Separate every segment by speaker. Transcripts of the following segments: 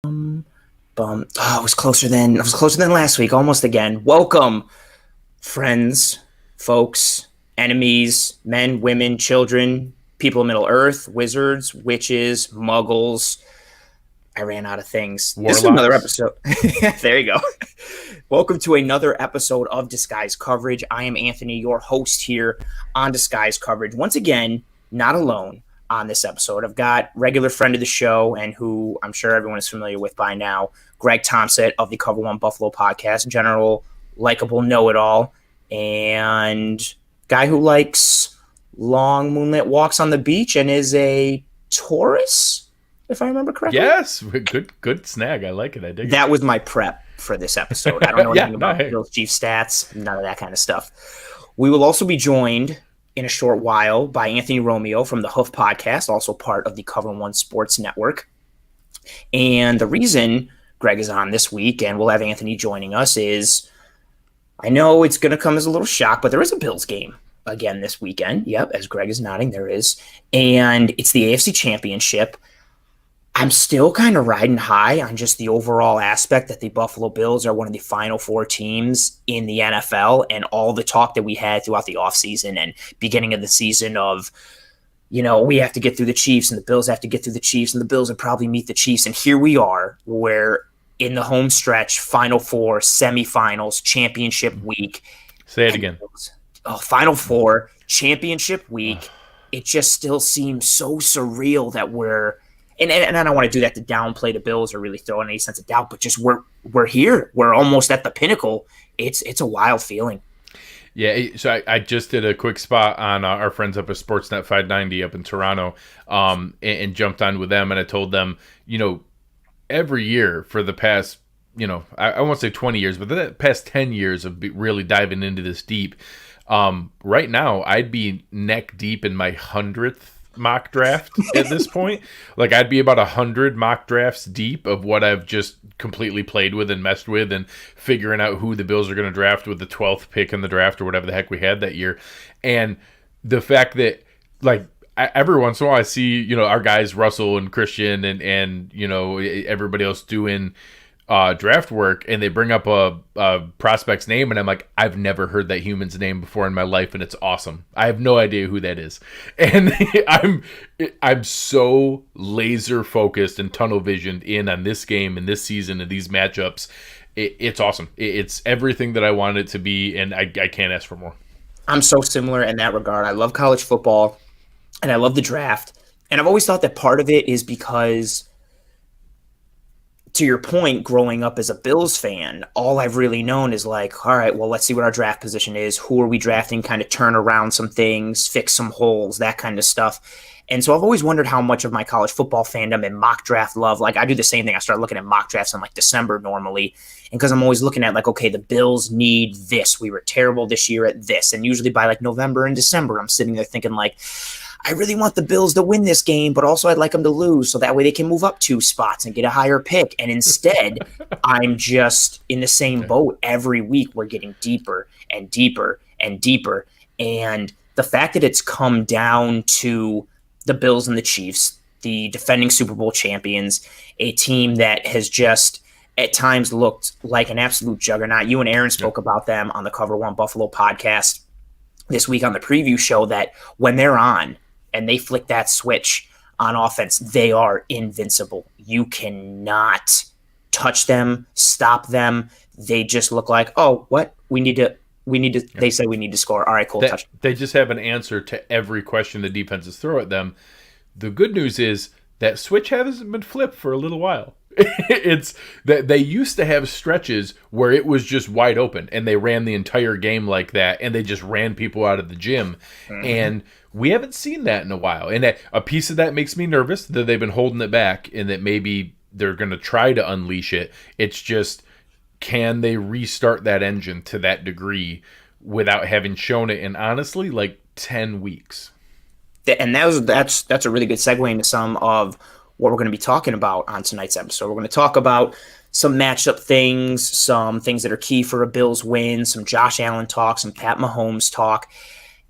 Speaker 1: Oh, I was closer than last week. Almost again. Welcome, friends, folks, enemies, men, women, children, people of Middle Earth, wizards, witches, muggles. I ran out of things. This is another
Speaker 2: Warlocks.
Speaker 1: episode. There you go. Welcome to another episode of Disguise Coverage. I am Anthony, your host here on Disguise Coverage. Once again, not alone on this episode. I've got regular friend of the show and who I'm sure everyone is familiar with by now, Greg Thompson of the Cover One Buffalo podcast, general likable know-it-all, and guy who likes long moonlit walks on the beach and is a Taurus, if I remember correctly.
Speaker 2: Yes, good snag. I like it. I dig
Speaker 1: That was my prep for this episode. I don't know anything about
Speaker 2: hey.
Speaker 1: Bills Chiefs stats, none of that kind of stuff. We will also be joined in a short while by Anthony Romeo from the Hoof Podcast, also part of the Cover One Sports Network. And the reason Greg is on this week, and we'll have Anthony joining us, is I know it's going to come as a little shock, but there is a Bills game again this weekend. Yep, as Greg is nodding, there is. And it's the AFC Championship. I'm still kind of riding high on just the overall aspect that the Buffalo Bills are one of the final four teams in the NFL, and all the talk that we had throughout the offseason and beginning of the season of, you know, we have to get through the Chiefs and the Bills have to get through the Chiefs and the Bills would probably meet the Chiefs. And here we are, where in the home stretch, Final Four, semifinals, championship week.
Speaker 2: Say it again.
Speaker 1: Final Four, championship week. It just still seems so surreal that we're – and I don't want to do that to downplay the Bills or really throw in any sense of doubt, but just we're here. We're almost at the pinnacle. It's a wild feeling.
Speaker 2: Yeah, so I just did a quick spot on our friends up at Sportsnet 590 up in Toronto, and jumped on with them, and I told them, every year for the past, I won't say 20 years, but the past 10 years of really diving into this deep, right now I'd be neck deep in my 100th mock draft at this point. Like, I'd be about 100 mock drafts deep of what I've just completely played with and messed with and figuring out who the Bills are going to draft with the 12th pick in the draft or whatever the heck we had that year. And the fact that, like, every once in a while I see, our guys Russell and Christian and everybody else doing draft work, and they bring up a prospect's name, and I'm like, I've never heard that human's name before in my life, and it's awesome. I have no idea who that is, and I'm so laser focused and tunnel visioned in on this game and this season and these matchups. It's awesome. It's everything that I wanted it to be, and I can't ask for more.
Speaker 1: I'm so similar in that regard. I love college football, and I love the draft, and I've always thought that part of it is because, to your point, growing up as a Bills fan, all I've really known is like, all right, well, let's see what our draft position is. Who are we drafting? Kind of turn around some things, fix some holes, that kind of stuff. And so I've always wondered how much of my college football fandom and mock draft love, like I do the same thing. I start looking at mock drafts in like December normally. And because I'm always looking at like, okay, the Bills need this. We were terrible this year at this. And usually by like November and December, I'm sitting there thinking like, I really want the Bills to win this game, but also I'd like them to lose so that way they can move up 2 spots and get a higher pick. And instead, I'm just in the same boat every week. We're getting deeper and deeper and deeper. And the fact that it's come down to the Bills and the Chiefs, the defending Super Bowl champions, a team that has just at times looked like an absolute juggernaut. You and Aaron spoke about them on the Cover One Buffalo podcast this week on the preview show, that when they're on and they flick that switch on offense, they are invincible. You cannot touch them, stop them. They just look like, oh, what? We need to. They say we need to score. All right, cool. Touch.
Speaker 2: They just have an answer to every question the defenses throw at them. The good news is that switch hasn't been flipped for a little while. It's that they used to have stretches where it was just wide open and they ran the entire game like that, and they just ran people out of the gym. Mm-hmm. And we haven't seen that in a while. And a piece of that makes me nervous that they've been holding it back and that maybe they're going to try to unleash it. It's just, can they restart that engine to that degree without having shown it in, honestly, like 10 weeks?
Speaker 1: And that's a really good segue into some of what we're going to be talking about on tonight's episode. We're going to talk about some matchup things, some things that are key for a Bills win, some Josh Allen talk, some Pat Mahomes talk.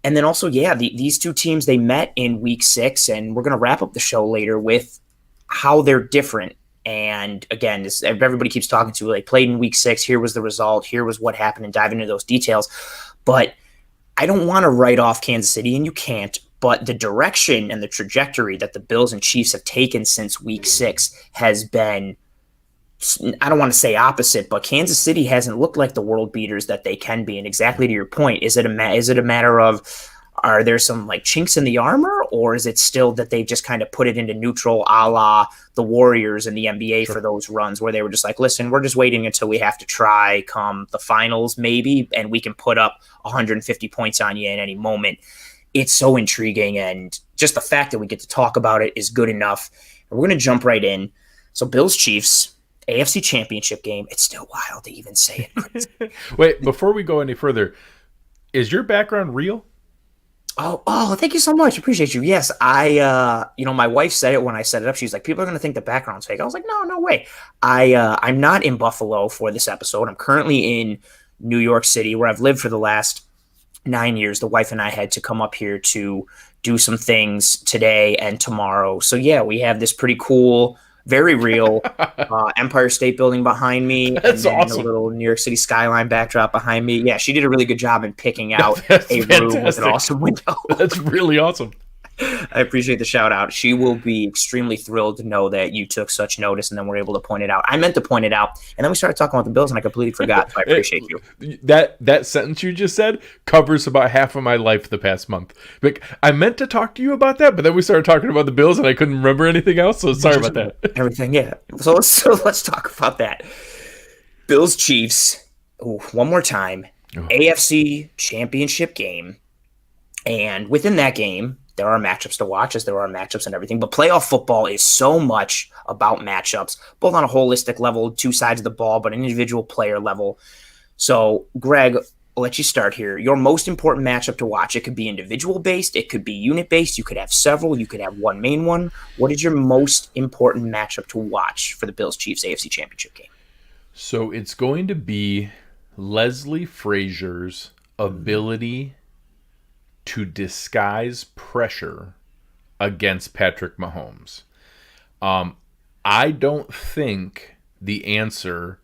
Speaker 1: And then also, these two teams, they met in week 6, and we're going to wrap up the show later with how they're different And again, this everybody keeps talking to. They played in week 6. Here was the result. Here was what happened, and dive into those details. But I don't want to write off Kansas City, and you can't. But the direction and the trajectory that the Bills and Chiefs have taken since week 6 has been, I don't want to say opposite, but Kansas City hasn't looked like the world beaters that they can be. And exactly to your point, is it a matter of, are there some like chinks in the armor, or is it still that they've just kind of put it into neutral, a la the Warriors in the NBA for those runs where they were just like, listen, we're just waiting until we have to try come the finals maybe, and we can put up 150 points on you in any moment. It's so intriguing, and just the fact that we get to talk about it is good enough. And we're going to jump right in. So Bills Chiefs AFC Championship game. It's still wild to even say it.
Speaker 2: Wait, before we go any further, is your background real?
Speaker 1: Oh, thank you so much. Appreciate you. Yes, my wife said it when I set it up. She's like, people are going to think the background's fake. I was like, no way. I'm not in Buffalo for this episode. I'm currently in New York City, where I've lived for the last 9 years. The wife and I had to come up here to do some things today and tomorrow. So yeah, we have this pretty cool, very real Empire State Building behind me.
Speaker 2: That's
Speaker 1: and then
Speaker 2: awesome.
Speaker 1: a little New York City skyline backdrop behind me. Yeah, she did a really good job in picking out a room with an awesome window.
Speaker 2: That's really awesome.
Speaker 1: I appreciate the shout out. She will be extremely thrilled to know that you took such notice and then we're able to point it out. I meant to point it out, and then we started talking about the Bills and I completely forgot. So I appreciate you.
Speaker 2: That sentence you just said covers about half of my life the past month. Like, I meant to talk to you about that, but then we started talking about the Bills and I couldn't remember anything else. So sorry about that.
Speaker 1: Everything, yeah. So let's talk about that. Bills Chiefs. One more time. AFC Championship game, and within that game, there are matchups to watch, as there are matchups and everything. But playoff football is so much about matchups, both on a holistic level, two sides of the ball, but an individual player level. So, Greg, I'll let you start here. Your most important matchup to watch. It could be individual-based. It could be unit-based. You could have several. You could have one main one. What is your most important matchup to watch for the Bills Chiefs AFC Championship game?
Speaker 2: So it's going to be Leslie Frazier's ability to disguise pressure against Patrick Mahomes. I don't think the answer,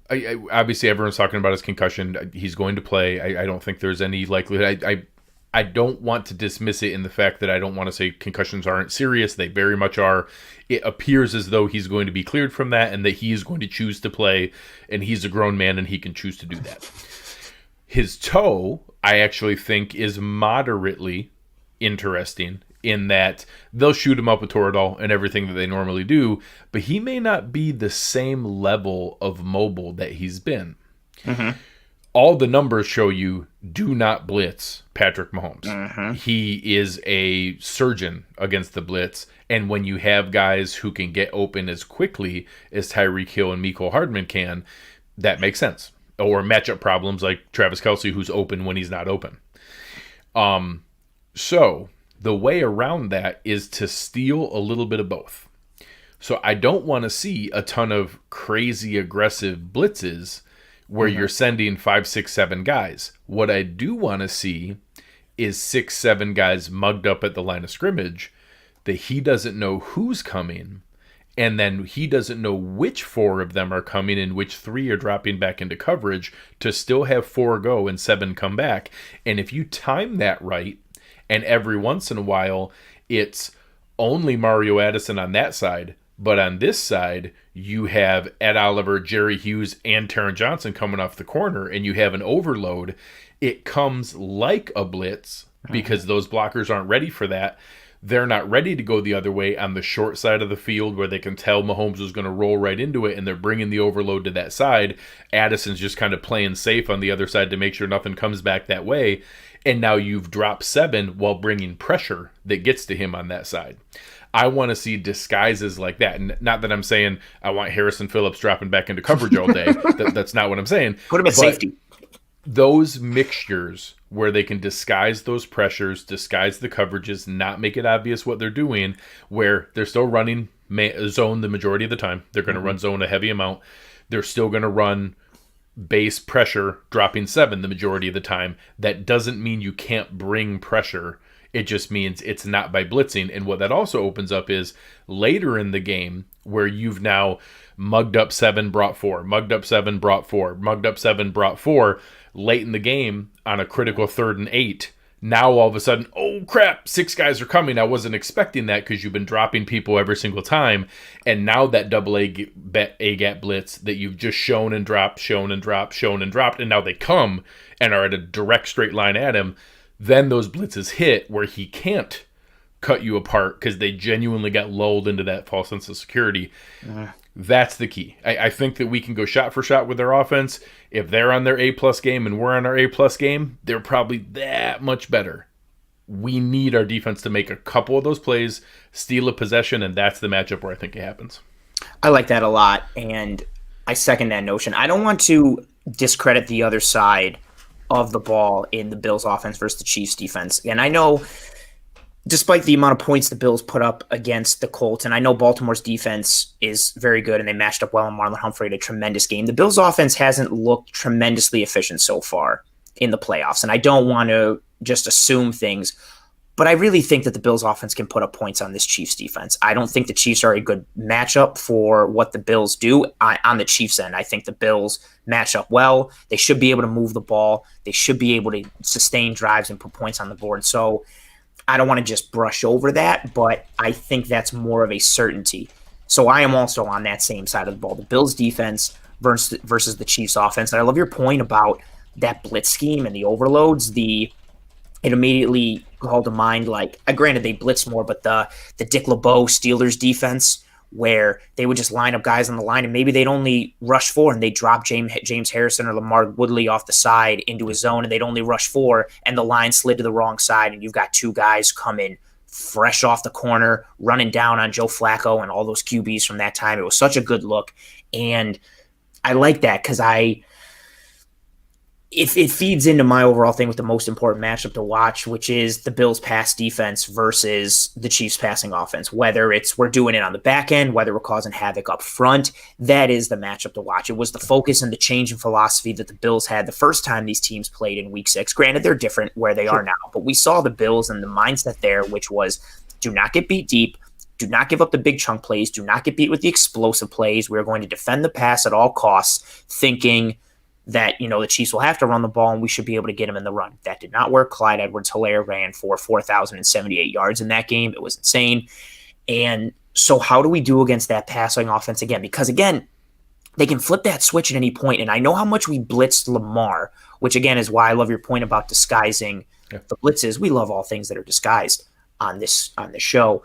Speaker 2: obviously everyone's talking about his concussion. He's going to play. I don't think there's any likelihood. I don't want to dismiss it in the fact that I don't want to say concussions aren't serious. They very much are. It appears as though he's going to be cleared from that and that he is going to choose to play, and he's a grown man and he can choose to do that. His toe, I actually think, is moderately interesting in that they'll shoot him up with Toradol and everything that they normally do, but he may not be the same level of mobile that he's been. Mm-hmm. All the numbers show you do not blitz Patrick Mahomes. Mm-hmm. He is a surgeon against the blitz, and when you have guys who can get open as quickly as Tyreek Hill and Mecole Hardman can, that makes sense. Or matchup problems like Travis Kelce, who's open when he's not open. So the way around that is to steal a little bit of both. So I don't want to see a ton of crazy aggressive blitzes where you're sending 5, 6, 7 guys. What I do want to see is 6, 7 guys mugged up at the line of scrimmage that he doesn't know who's coming. And then he doesn't know which 4 of them are coming and which 3 are dropping back into coverage to still have 4 go and 7 come back. And if you time that right, and every once in a while it's only Mario Addison on that side, but on this side you have Ed Oliver, Jerry Hughes, and Taron Johnson coming off the corner, and you have an overload, it comes like a blitz because those blockers aren't ready for that. They're not ready to go the other way on the short side of the field where they can tell Mahomes is going to roll right into it, and they're bringing the overload to that side. Addison's just kind of playing safe on the other side to make sure nothing comes back that way. And now you've dropped 7 while bringing pressure that gets to him on that side. I want to see disguises like that. And not that I'm saying I want Harrison Phillips dropping back into coverage all day. That's not what I'm saying.
Speaker 1: Put him at safety.
Speaker 2: Those mixtures where they can disguise those pressures, disguise the coverages, not make it obvious what they're doing, where they're still running zone the majority of the time. They're going to run zone a heavy amount. They're still going to run base pressure, dropping 7 the majority of the time. That doesn't mean you can't bring pressure It just means it's not by blitzing. And what that also opens up is later in the game where you've now mugged up 7, brought 4, mugged up 7, brought 4, mugged up 7, brought 4, late in the game on a critical 3rd and 8. Now all of a sudden, oh crap, 6 guys are coming. I wasn't expecting that because you've been dropping people every single time. And now that double A gap blitz that you've just shown and dropped, shown and dropped, shown and dropped, and now they come and are at a direct straight line at him, then those blitzes hit where he can't cut you apart because they genuinely got lulled into that false sense of security. That's the key. I think that we can go shot for shot with their offense. If they're on their A-plus game and we're on our A-plus game, they're probably that much better. We need our defense to make a couple of those plays, steal a possession, and that's the matchup where I think it happens.
Speaker 1: I like that a lot, and I second that notion. I don't want to discredit the other side of the ball in the Bills offense versus the Chiefs defense. And I know despite the amount of points the Bills put up against the Colts, and I know Baltimore's defense is very good and they matched up well, and Marlon Humphrey had a tremendous game. The Bills offense hasn't looked tremendously efficient so far in the playoffs, and I don't want to just assume things, but I really think that the Bills offense can put up points on this Chiefs defense. I don't think the Chiefs are a good matchup for what the Bills do on the Chiefs end. I think the Bills match up well. They should be able to move the ball. They should be able to sustain drives and put points on the board. So I don't want to just brush over that, but I think that's more of a certainty. So I am also on that same side of the ball, the Bills defense versus the Chiefs offense. And I love your point about that blitz scheme and the overloads. It immediately called to mind, like, granted they blitzed more, but the Dick LeBeau Steelers defense, where they would just line up guys on the line and maybe they'd only rush 4 and they'd drop James Harrison or Lamar Woodley off the side into a zone and they'd only rush 4 and the line slid to the wrong side and you've got 2 guys coming fresh off the corner, running down on Joe Flacco and all those QBs from that time. It was such a good look. And I like that because it feeds into my overall thing with the most important matchup to watch, which is the Bills pass defense versus the Chiefs passing offense. Whether it's we're doing it on the back end, whether we're causing havoc up front, that is the matchup to watch. It was the focus and the change in philosophy that the Bills had the first time these teams played in Week 6. Granted, they're different where they are now, but we saw the Bills and the mindset there, which was do not get beat deep, do not give up the big chunk plays, do not get beat with the explosive plays. We're going to defend the pass at all costs, thinking that, the Chiefs will have to run the ball and we should be able to get him in the run. That did not work. Clyde Edwards-Helaire ran for 4,078 yards in that game. It was insane. And so how do we do against that passing offense again? Because, again, they can flip that switch at any point. And I know how much we blitzed Lamar, which, again, is why I love your point about disguising the blitzes. We love all things that are disguised on this show.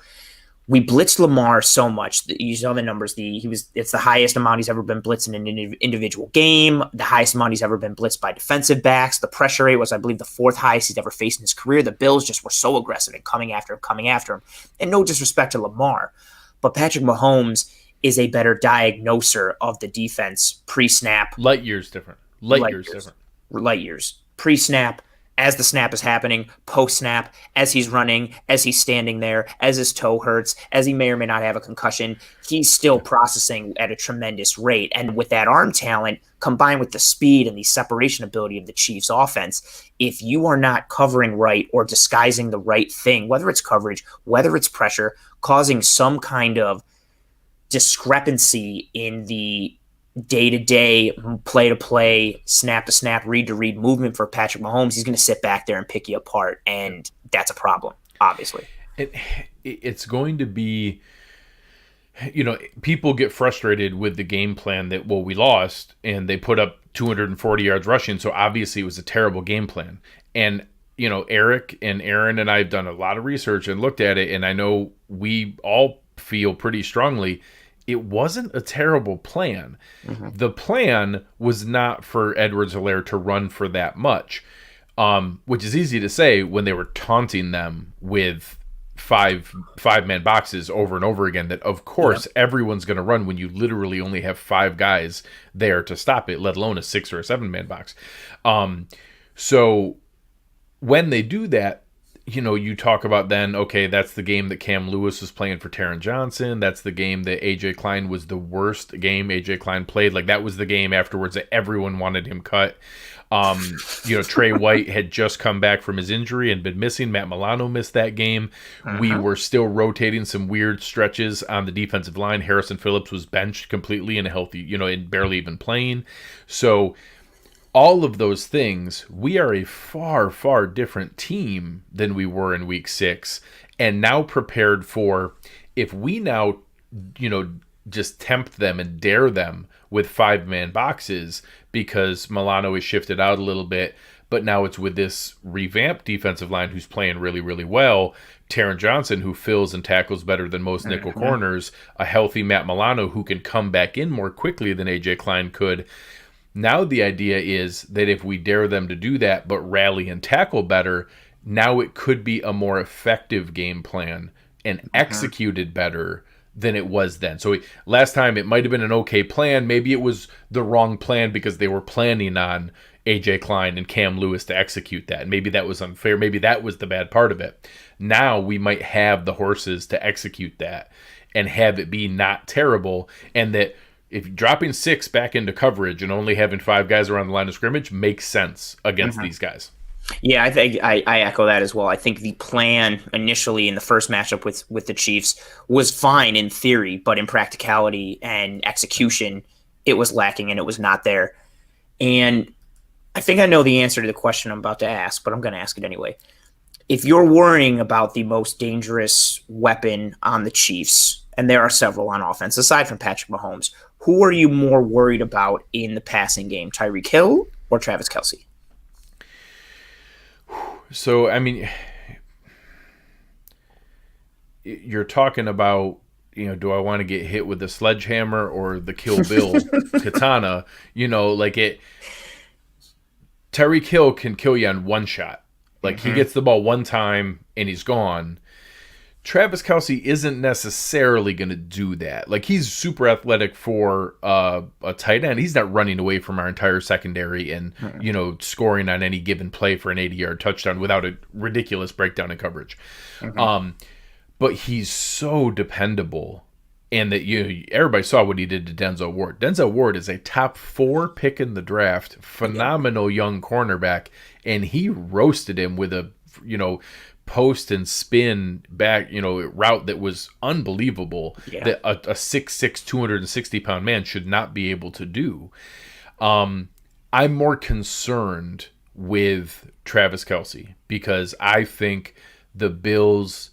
Speaker 1: We blitzed Lamar so much that you saw the numbers. It's the highest amount he's ever been blitzed in an individual game, the highest amount he's ever been blitzed by defensive backs. The pressure rate was, I believe, the 4th highest he's ever faced in his career. The Bills just were so aggressive and coming after him. And no disrespect to Lamar, but Patrick Mahomes is a better diagnoser of the defense pre-snap.
Speaker 2: Light years different. Light
Speaker 1: years. Pre-snap, as the snap is happening, post-snap, as he's running, as he's standing there, as his toe hurts, as he may or may not have a concussion, he's still processing at a tremendous rate. And with that arm talent, combined with the speed and the separation ability of the Chiefs offense, if you are not covering right or disguising the right thing, whether it's coverage, whether it's pressure, causing some kind of discrepancy in the day-to-day, play-to-play, snap-to-snap, read-to-read movement for Patrick Mahomes, he's going to sit back there and pick you apart, and that's a problem, obviously.
Speaker 2: It's going to be, people get frustrated with the game plan that, we lost, and they put up 240 yards rushing, so obviously it was a terrible game plan. And, Eric and Aaron and I have done a lot of research and looked at it, and I know we all feel pretty strongly it wasn't a terrible plan. Mm-hmm. The plan was not for Edwards-Helaire to run for that much, which is easy to say when they were taunting them with five-man boxes over and over again, that of course everyone's going to run when you literally only have 5 guys there to stop it, let alone a 6 or a 7-man box. So when they do that, you talk about then, okay, that's the game that Cam Lewis was playing for Taron Johnson. That's the game that AJ Klein was the worst game AJ Klein played. Like, that was the game afterwards that everyone wanted him cut. Trey White had just come back from his injury and been missing. Matt Milano missed that game. We were still rotating some weird stretches on the defensive line. Harrison Phillips was benched completely and healthy, and barely even playing. So all of those things, we are a far, far different team than we were in week 6, and now prepared for, if we now, just tempt them and dare them with 5-man boxes because Milano is shifted out a little bit, but now it's with this revamped defensive line who's playing really, really well. Taron Johnson, who fills and tackles better than most nickel corners, a healthy Matt Milano who can come back in more quickly than AJ Klein could. Now the idea is that if we dare them to do that but rally and tackle better, now it could be a more effective game plan and executed better than it was then. So last time it might have been an okay plan. Maybe it was the wrong plan because they were planning on AJ Klein and Cam Lewis to execute that. And maybe that was unfair. Maybe that was the bad part of it. Now we might have the horses to execute that and have it be not terrible, and that if dropping 6 back into coverage and only having 5 guys around the line of scrimmage makes sense against these guys.
Speaker 1: Yeah, I think I echo that as well. I think the plan initially in the first matchup with the Chiefs was fine in theory, but in practicality and execution, it was lacking and it was not there. And I think I know the answer to the question I'm about to ask, but I'm going to ask it anyway. If you're worrying about the most dangerous weapon on the Chiefs, and there are several on offense aside from Patrick Mahomes, who are you more worried about in the passing game, Tyreek Hill or Travis Kelce?
Speaker 2: So, I mean, you're talking about, do I want to get hit with the sledgehammer or the Kill Bill katana? Tyreek Hill can kill you on one shot. Like, he gets the ball one time and he's gone. Travis Kelce isn't necessarily going to do that. Like, he's super athletic for a tight end. He's not running away from our entire secondary and, scoring on any given play for an 80-yard touchdown without a ridiculous breakdown in coverage. But he's so dependable. And that everybody saw what he did to Denzel Ward. Denzel Ward is a top 4 pick in the draft, phenomenal young cornerback, and he roasted him with a, post and spin back, route that was unbelievable, that a 6'6", 260-pound man should not be able to do. I'm more concerned with Travis Kelce because I think the Bills'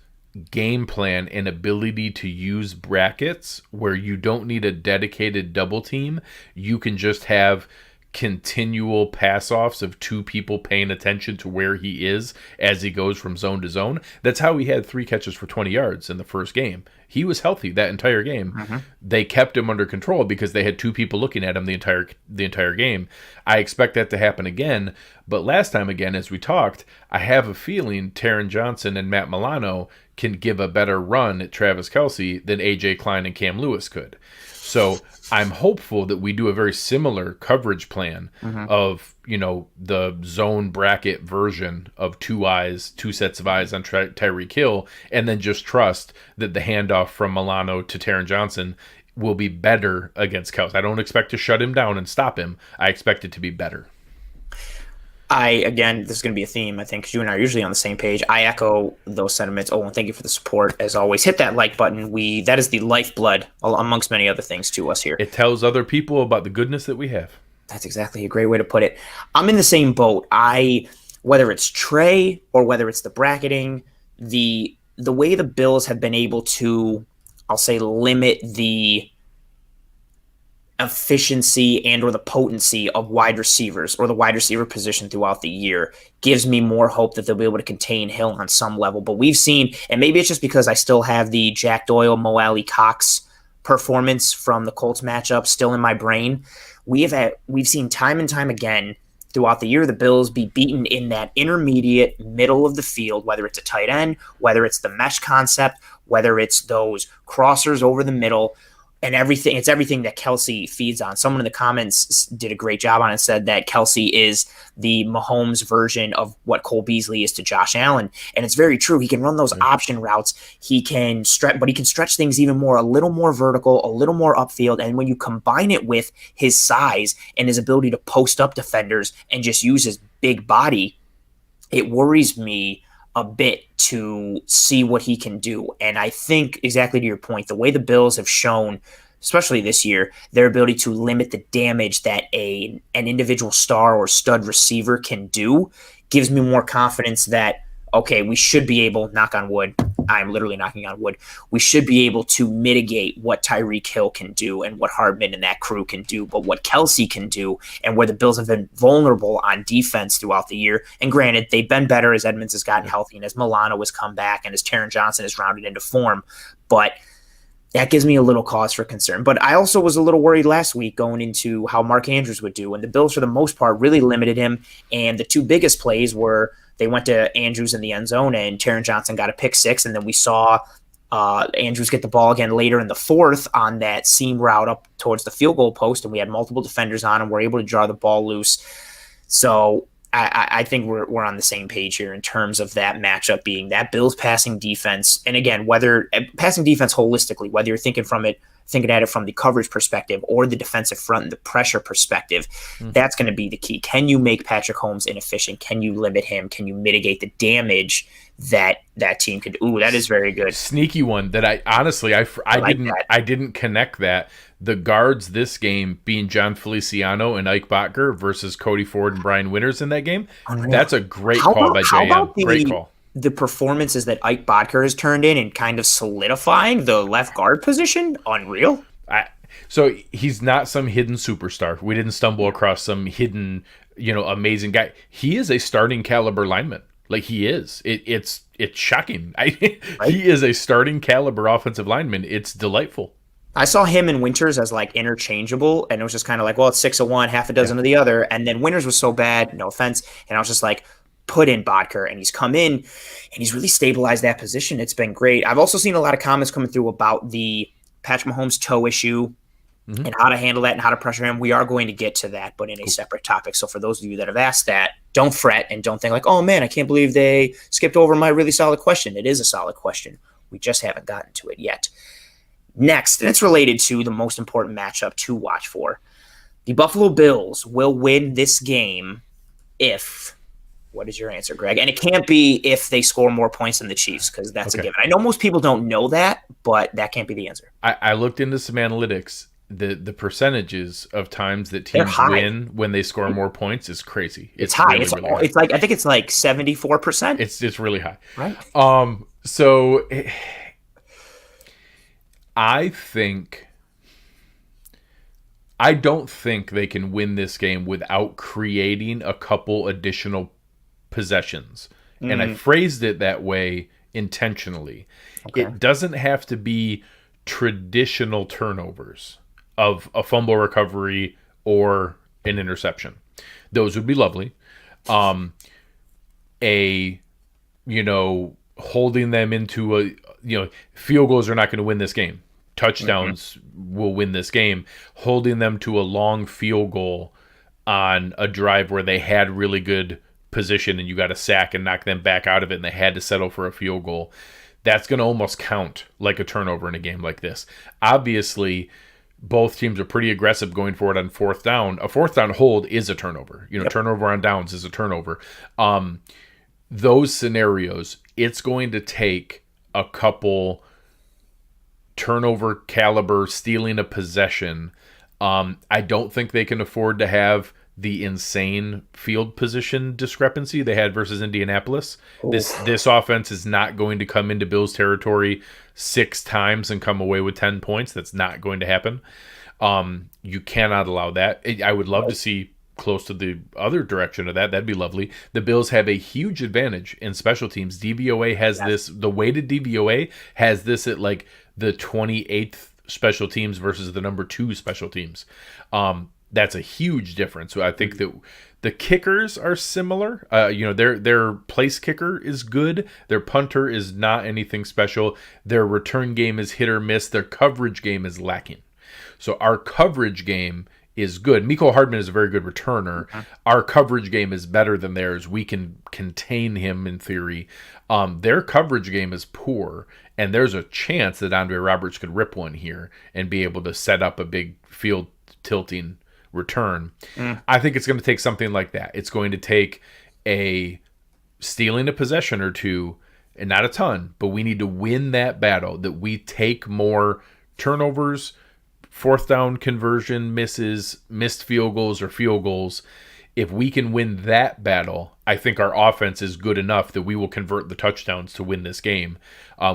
Speaker 2: game plan and ability to use brackets where you don't need a dedicated double team, you can just have continual pass-offs of 2 people paying attention to where he is as he goes from zone to zone. That's how he had 3 catches for 20 yards in the first game. He was healthy that entire game. They kept him under control because they had 2 people looking at him the entire game. I expect that to happen again, but last time, again, as we talked, I have a feeling Taron Johnson and Matt Milano can give a better run at Travis Kelce than AJ Klein and Cam Lewis could. So I'm hopeful that we do a very similar coverage plan of, the zone bracket version of 2 sets of eyes on Tyreek Hill, and then just trust that the handoff from Milano to Taron Johnson will be better against Kelce. I don't expect to shut him down and stop him. I expect it to be better.
Speaker 1: Again, this is going to be a theme, I think, because you and I are usually on the same page. I echo those sentiments. Oh, and thank you for the support, as always. Hit that like button. That is the lifeblood, amongst many other things, to us here.
Speaker 2: It tells other people about the goodness that we have.
Speaker 1: That's exactly a great way to put it. I'm in the same boat. Whether it's Trey or whether it's the bracketing, the way the Bills have been able to, I'll say, limit the efficiency and or the potency of wide receivers or the wide receiver position throughout the year gives me more hope that they'll be able to contain Hill on some level. But we've seen, and maybe it's just because I still have the Jack Doyle, Mo Alley, Cox performance from the Colts matchup still in my brain. We've seen time and time again throughout the year the Bills be beaten in that intermediate middle of the field, whether it's a tight end, whether it's the mesh concept, whether it's those crossers over the middle. and it's everything that Kelsey feeds on. Someone in the comments did a great job on it, said that Kelsey is the Mahomes version of what Cole Beasley is to Josh Allen. And it's very true. He can run those option routes. He can stretch, but he can stretch things even more, a little more vertical, a little more upfield. And when you combine it with his size and his ability to post up defenders and just use his big body, it worries me a bit to see what he can do. And I think, exactly to your point, the way the Bills have shown, especially this year, their ability to limit the damage that an individual star or stud receiver can do gives me more confidence that, okay, we should be able, knock on wood, I'm literally knocking on wood, we should be able to mitigate what Tyreek Hill can do and what Hardman and that crew can do, but what Kelsey can do, and where the Bills have been vulnerable on defense throughout the year. And granted, they've been better as Edmonds has gotten healthy and as Milano has come back and as Taron Johnson has rounded into form, but that gives me a little cause for concern. But I also was a little worried last week going into how Mark Andrews would do, and the Bills, for the most part, really limited him, and the two biggest plays were they went to Andrews in the end zone, and Taron Johnson got a pick six, and then we saw Andrews get the ball again later in the fourth on that seam route up towards the field goal post, and we had multiple defenders on, and we're able to draw the ball loose. So I think we're on the same page here in terms of that matchup being that Bills passing defense, and again, whether passing defense holistically, whether you're thinking at it from the coverage perspective or the defensive front and the pressure perspective, that's going to be the key. Can you make Patrick Mahomes inefficient? Can you limit him? Can you mitigate the damage that team could? Ooh, that is very good.
Speaker 2: Sneaky one that I honestly I didn't connect that. The guards this game being John Feliciano and Ike Botker versus Cody Ford and Brian Winters in that game. Unreal. That's a great call by JM. Great call.
Speaker 1: The performances that Ike Botker has turned in and kind of solidifying the left guard position, unreal.
Speaker 2: So he's not some hidden superstar. We didn't stumble across some hidden, amazing guy. He is a starting caliber lineman. Like he is. It's shocking. Right? He is a starting caliber offensive lineman. It's delightful.
Speaker 1: I saw him and Winters as like interchangeable, and it was just kind of like, well, it's 6 of one, half a dozen of the other. And then Winters was so bad, no offense. And I was just like, put in Botker, and he's come in and he's really stabilized that position. It's been great. I've also seen a lot of comments coming through about the Patrick Mahomes toe issue and how to handle that and how to pressure him. We are going to get to that, but in a separate topic. So for those of you that have asked that, don't fret and don't think like, oh man, I can't believe they skipped over my really solid question. It is a solid question. We just haven't gotten to it yet. Next, and it's related to the most important matchup to watch for. The Buffalo Bills will win this game if... What is your answer, Greg? And it can't be if they score more points than the Chiefs, because that's a given. I know most people don't know that, but that can't be the answer.
Speaker 2: I looked into some analytics. The percentages of times that teams win when they score more points is crazy.
Speaker 1: It's high. Really, really high. It's like, I think it's like 74%.
Speaker 2: It's really high.
Speaker 1: Right.
Speaker 2: So I don't think they can win this game without creating a couple additional possessions. And I phrased it that way intentionally. Okay. It doesn't have to be traditional turnovers of a fumble recovery or an interception. Those would be lovely. Holding them into field goals are not going to win this game. Touchdowns will win this game. Holding them to a long field goal on a drive where they had really good position and you got a sack and knock them back out of it and they had to settle for a field goal, that's going to almost count like a turnover in a game like this. Obviously, both teams are pretty aggressive going forward on fourth down. A fourth down hold is a turnover. Turnover on downs is a turnover. Those scenarios, it's going to take a couple turnover caliber stealing a possession. I don't think they can afford to have the insane field position discrepancy they had versus Indianapolis. Ooh. This offense is not going to come into Bills territory 6 times and come away with 10 points. That's not going to happen. You cannot allow that. I would love to see close to the other direction of that. That'd be lovely. The Bills have a huge advantage in special teams. DVOA has this, the weighted DVOA has this at like the 28th special teams versus the number 2 special teams. That's a huge difference. So I think that the kickers are similar. Their place kicker is good. Their punter is not anything special. Their return game is hit or miss. Their coverage game is lacking. So our coverage game is good. Mecole Hardman is a very good returner. Our coverage game is better than theirs. We can contain him in theory. Their coverage game is poor, and there's a chance that Andre Roberts could rip one here and be able to set up a big field tilting return. I think it's going to take something like that. It's going to take a stealing a possession or two, and not a ton, but we need to win that battle, that we take more turnovers, fourth down conversion misses, missed field goals or field goals. If we can win that battle, I think our offense is good enough that we will convert the touchdowns to win this game.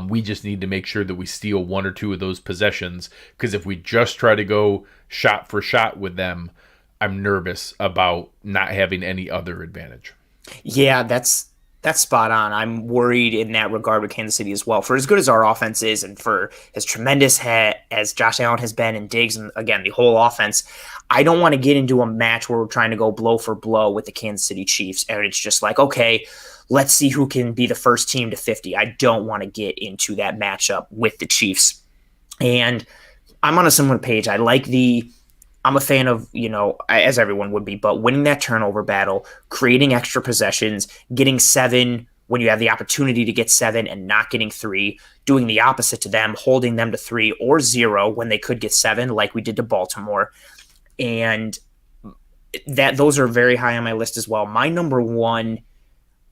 Speaker 2: We just need to make sure that we steal one or two of those possessions, because if we just try to go shot for shot with them, I'm nervous about not having any other advantage.
Speaker 1: Yeah, that's spot on. I'm worried in that regard with Kansas City as well. For as good as our offense is, and for as tremendous as Josh Allen has been, and Diggs, and again the whole offense, I don't want to get into a match where we're trying to go blow for blow with the Kansas City Chiefs, and it's just like, okay, let's see who can be the first team to 50. I don't want to get into that matchup with the Chiefs, and I'm on a similar page. I'm a fan of, as everyone would be, but winning that turnover battle, creating extra possessions, getting 7 when you have the opportunity to get 7 and not getting 3, doing the opposite to them, holding them to 3 or 0 when they could get 7, like we did to Baltimore. And those are very high on my list as well. My number one,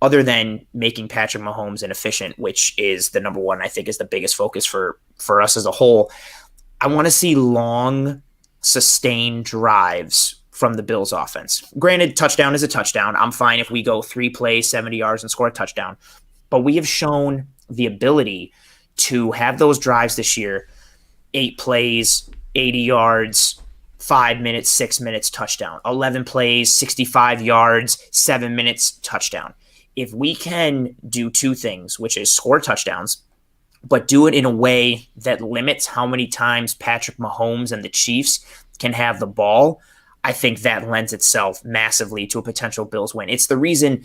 Speaker 1: other than making Patrick Mahomes inefficient, which is the number one, I think is the biggest focus for us as a whole, I want to see long, sustained drives from the Bills offense. Granted, touchdown is a touchdown. I'm fine if we go 3 plays, 70 yards, and score a touchdown. But we have shown the ability to have those drives this year, 8 plays, 80 yards, 5 minutes, 6 minutes, touchdown. 11 plays, 65 yards, 7 minutes, touchdown. If we can do 2 things, which is score touchdowns, but do it in a way that limits how many times Patrick Mahomes and the Chiefs can have the ball, I think that lends itself massively to a potential Bills win. It's the reason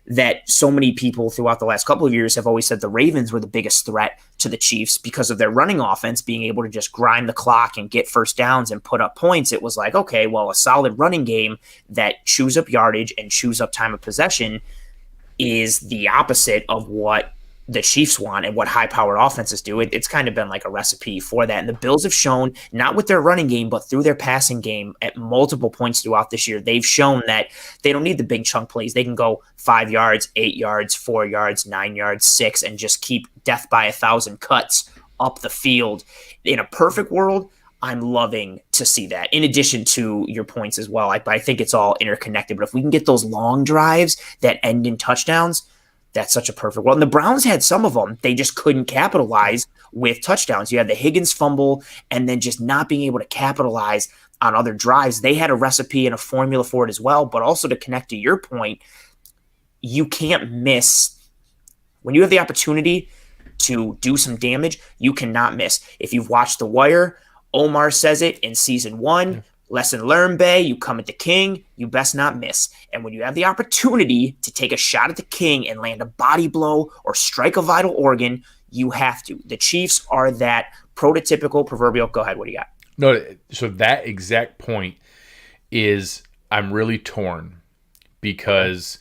Speaker 1: that so many people throughout the last couple of years have always said the Ravens were the biggest threat to the Chiefs because of their running offense being able to just grind the clock and get first downs and put up points. It was like, okay, well, a solid running game that chews up yardage and chews up time of possession is the opposite of what the Chiefs want and what high-powered offenses do. It's kind of been like a recipe for that. And the Bills have shown, not with their running game, but through their passing game at multiple points throughout this year, they've shown that they don't need the big chunk plays. They can go 5 yards, 8 yards, 4 yards, 9 yards, 6, and just keep death by 1,000 cuts up the field. In a perfect world, I'm loving to see that. In addition to your points as well, I think it's all interconnected. But if we can get those long drives that end in touchdowns, that's such a perfect world. And the Browns had some of them. They just couldn't capitalize with touchdowns. You had the Higgins fumble and then just not being able to capitalize on other drives. They had a recipe and a formula for it as well. But also to connect to your point, you can't miss. When you have the opportunity to do some damage, you cannot miss. If you've watched The Wire, Omar says it in season 1. Lesson learned, Bay. You come at the king, you best not miss. And when you have the opportunity to take a shot at the king and land a body blow or strike a vital organ, you have to. The Chiefs are that prototypical proverbial. Go ahead. What do you got?
Speaker 2: No, so that exact point is I'm really torn because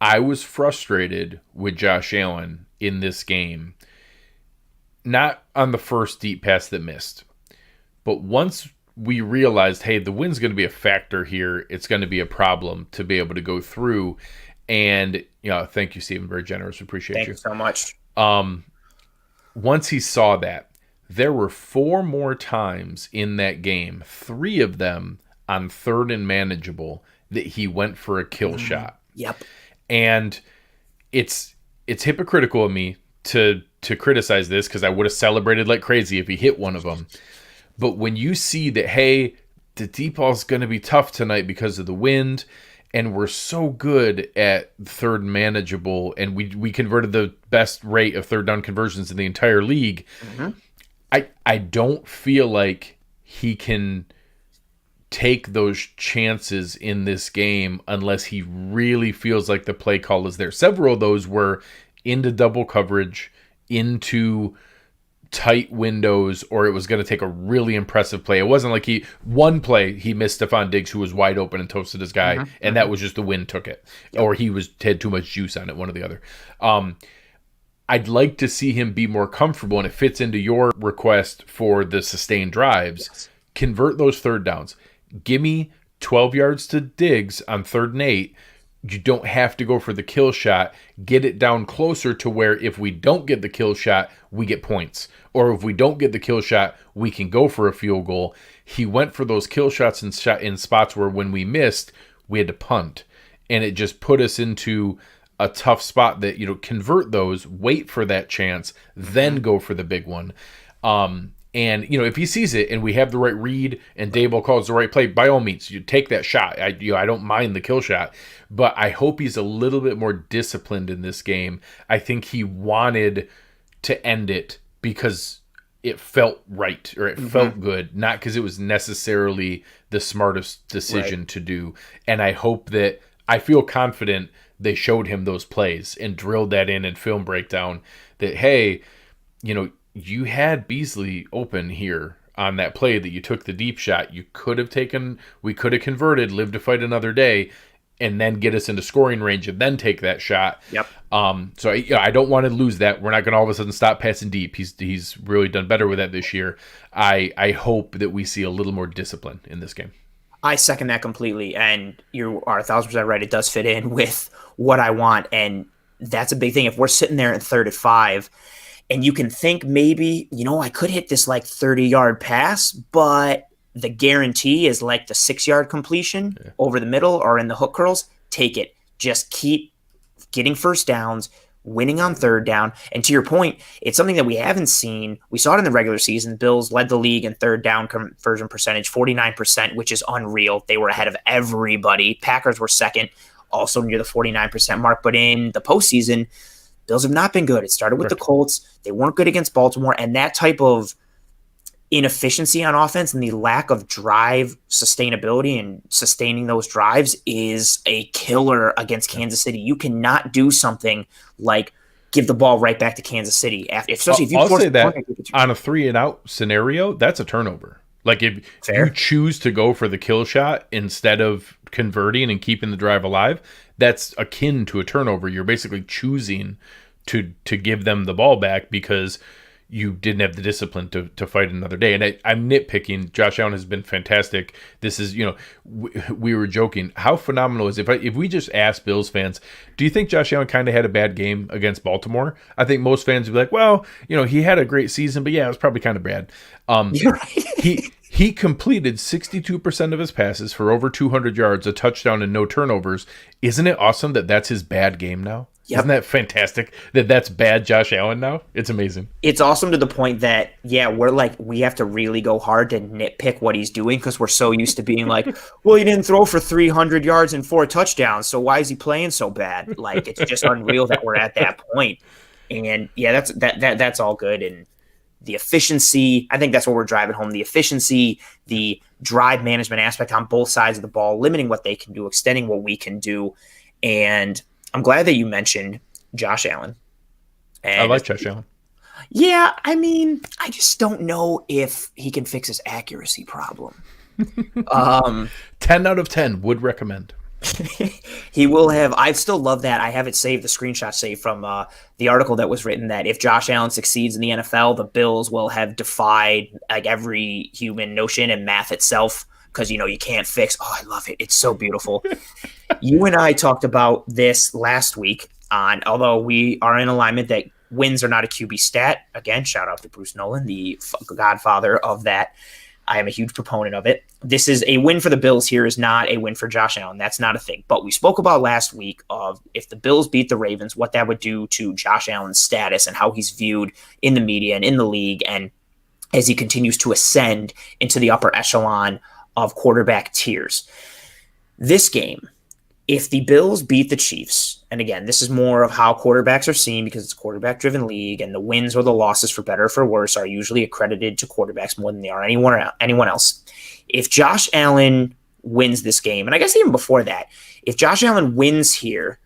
Speaker 2: I was frustrated with Josh Allen in this game. Not on the first deep pass that missed, but once we realized, hey, the win's going to be a factor here. It's going to be a problem to be able to go through. And, thank you, Stephen. Very generous. Appreciate you.
Speaker 1: Thank you so much.
Speaker 2: Once he saw that, there were 4 more times in that game, 3 of them on 3rd and manageable, that he went for a kill shot.
Speaker 1: Yep.
Speaker 2: And it's hypocritical of me to criticize this because I would have celebrated like crazy if he hit one of them. But when you see that, hey, the deep ball is going to be tough tonight because of the wind, and we're so good at 3rd manageable, and we converted the best rate of 3rd down conversions in the entire league, I don't feel like he can take those chances in this game unless he really feels like the play call is there. Several of those were into double coverage, into tight windows or it was going to take a really impressive play. It wasn't like one play he missed Stephon Diggs, who was wide open and toasted his guy, and that was just the wind took it, or he had too much juice on it, one or the other. I'd like to see him be more comfortable, and it fits into your request for the sustained drives. Yes. Convert those third downs. Give me 12 yards to Diggs on 3rd and 8. You don't have to go for the kill shot. Get it down closer to where if we don't get the kill shot, we get points. Or if we don't get the kill shot, we can go for a field goal. He went for those kill shots in spots where when we missed, we had to punt. And it just put us into a tough spot that, convert those, wait for that chance, then go for the big one. And, if he sees it and we have the right read and Daboll calls the right play, by all means, you take that shot. I don't mind the kill shot, but I hope he's a little bit more disciplined in this game. I think he wanted to end it because it felt right, or it felt good, not because it was necessarily the smartest decision to do. And I hope that, I feel confident they showed him those plays and drilled that in film breakdown that, hey, you had Beasley open here on that play that you took the deep shot. We could have converted, live to fight another day, and then get us into scoring range and then take that shot.
Speaker 1: Yep.
Speaker 2: So I don't want to lose that. We're not going to all of a sudden stop passing deep. He's really done better with that this year. I hope that we see a little more discipline in this game.
Speaker 1: I second that completely, and you are 1,000% right. It does fit in with what I want, and that's a big thing. If we're sitting there in 3rd and 5, and you can think maybe, I could hit this 30-yard pass, but the guarantee is the 6-yard completion over the middle or in the hook curls. Take it. Just keep getting first downs, winning on 3rd down. And to your point, it's something that we haven't seen. We saw it in the regular season. Bills led the league in 3rd down conversion percentage, 49%, which is unreal. They were ahead of everybody. Packers were second, also near the 49% mark. But in the postseason, Bills have not been good. It started with the Colts. They weren't good against Baltimore. And that type of inefficiency on offense and the lack of drive sustainability and sustaining those drives is a killer against Kansas City. You cannot do something like give the ball right back to Kansas City. Especially if you
Speaker 2: I'll say that on a 3-and-out scenario, that's a turnover. If you choose to go for the kill shot instead of converting and keeping the drive alive, that's akin to a turnover. You're basically choosing to give them the ball back because you didn't have the discipline to fight another day. And I'm nitpicking. Josh Allen has been fantastic. This is, we were joking. How phenomenal is it? If we just ask Bills fans, do you think Josh Allen kind of had a bad game against Baltimore? I think most fans would be like, well, he had a great season, but yeah, it was probably kind of bad.
Speaker 1: You're right.
Speaker 2: He completed 62% of his passes for over 200 yards, a touchdown, and no turnovers. Isn't it awesome that that's his bad game now? Yep. Isn't that fantastic that that's bad Josh Allen now? It's amazing.
Speaker 1: It's awesome to the point that, we have to really go hard to nitpick what he's doing because we're so used to being like, well, he didn't throw for 300 yards and 4 touchdowns, so why is he playing so bad? It's just unreal that we're at that point. And, that's all good. And the efficiency, I think that's what we're driving home. The efficiency, the drive management aspect on both sides of the ball, limiting what they can do, extending what we can do. And I'm glad that you mentioned Josh Allen.
Speaker 2: And I like Josh Allen.
Speaker 1: Yeah, I just don't know if he can fix his accuracy problem.
Speaker 2: 10 out of 10 would recommend.
Speaker 1: He will have. I still love that. I have it saved, the screenshot saved from the article that was written that if Josh Allen succeeds in the NFL, the Bills will have defied every human notion and math itself because, you can't fix. Oh, I love it. It's so beautiful. You and I talked about this last week although we are in alignment that wins are not a QB stat. Again, shout out to Bruce Nolan, the godfather of that. I am a huge proponent of it. This is a win for the Bills here is not a win for Josh Allen. That's not a thing. But we spoke about last week of if the Bills beat the Ravens, what that would do to Josh Allen's status and how he's viewed in the media and in the league. And as he continues to ascend into the upper echelon of quarterback tiers. This game, if the Bills beat the Chiefs, and again, this is more of how quarterbacks are seen because it's a quarterback-driven league, and the wins or the losses, for better or for worse, are usually accredited to quarterbacks more than they are anyone else. If Josh Allen wins this game, and I guess even before that, if Josh Allen wins here,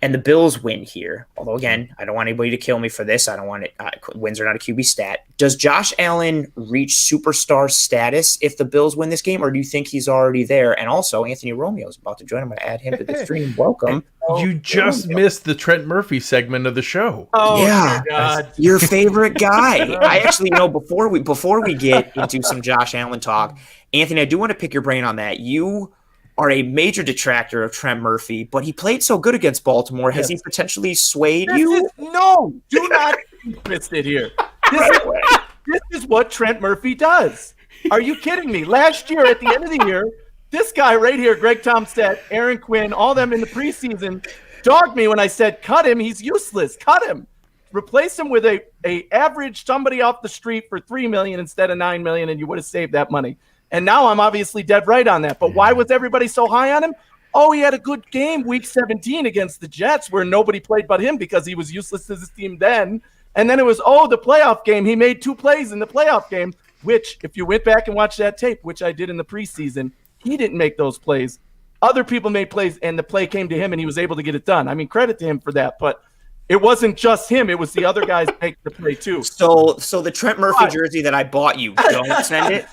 Speaker 1: and the Bills win here, although again, I don't want anybody to kill me for this. I don't want it. Wins are not a QB stat. Does Josh Allen reach superstar status if the Bills win this game, or do you think he's already there? And also, Anthony Romeo is about to join. I'm going to add him to the stream. Welcome.
Speaker 2: You just missed the Trent Murphy segment of the show.
Speaker 3: Oh,
Speaker 1: yeah,
Speaker 3: God.
Speaker 1: Your favorite guy. I actually know before we get into some Josh Allen talk, Anthony, I do want to pick your brain on that. You are a major detractor of Trent Murphy, but he played so good against Baltimore. Has he potentially swayed you?
Speaker 3: No, do not twist it here. This is what Trent Murphy does. Are you kidding me? Last year, at the end of the year, this guy right here, Greg Tomstead, Aaron Quinn, all them in the preseason, dogged me when I said, cut him. He's useless. Cut him. Replace him with a average somebody off the street for $3 million instead of $9 million, and you would have saved that money. And now I'm obviously dead right on that. But why was everybody so high on him? Oh, he had a good game week 17 against the Jets where nobody played but him because he was useless to his team then. And then it was, the playoff game. He made 2 plays in the playoff game, which if you went back and watched that tape, which I did in the preseason, he didn't make those plays. Other people made plays, and the play came to him, and he was able to get it done. I mean, credit to him for that. But it wasn't just him. It was the other guys making the play too.
Speaker 1: So the Trent Murphy jersey that I bought you, don't send it.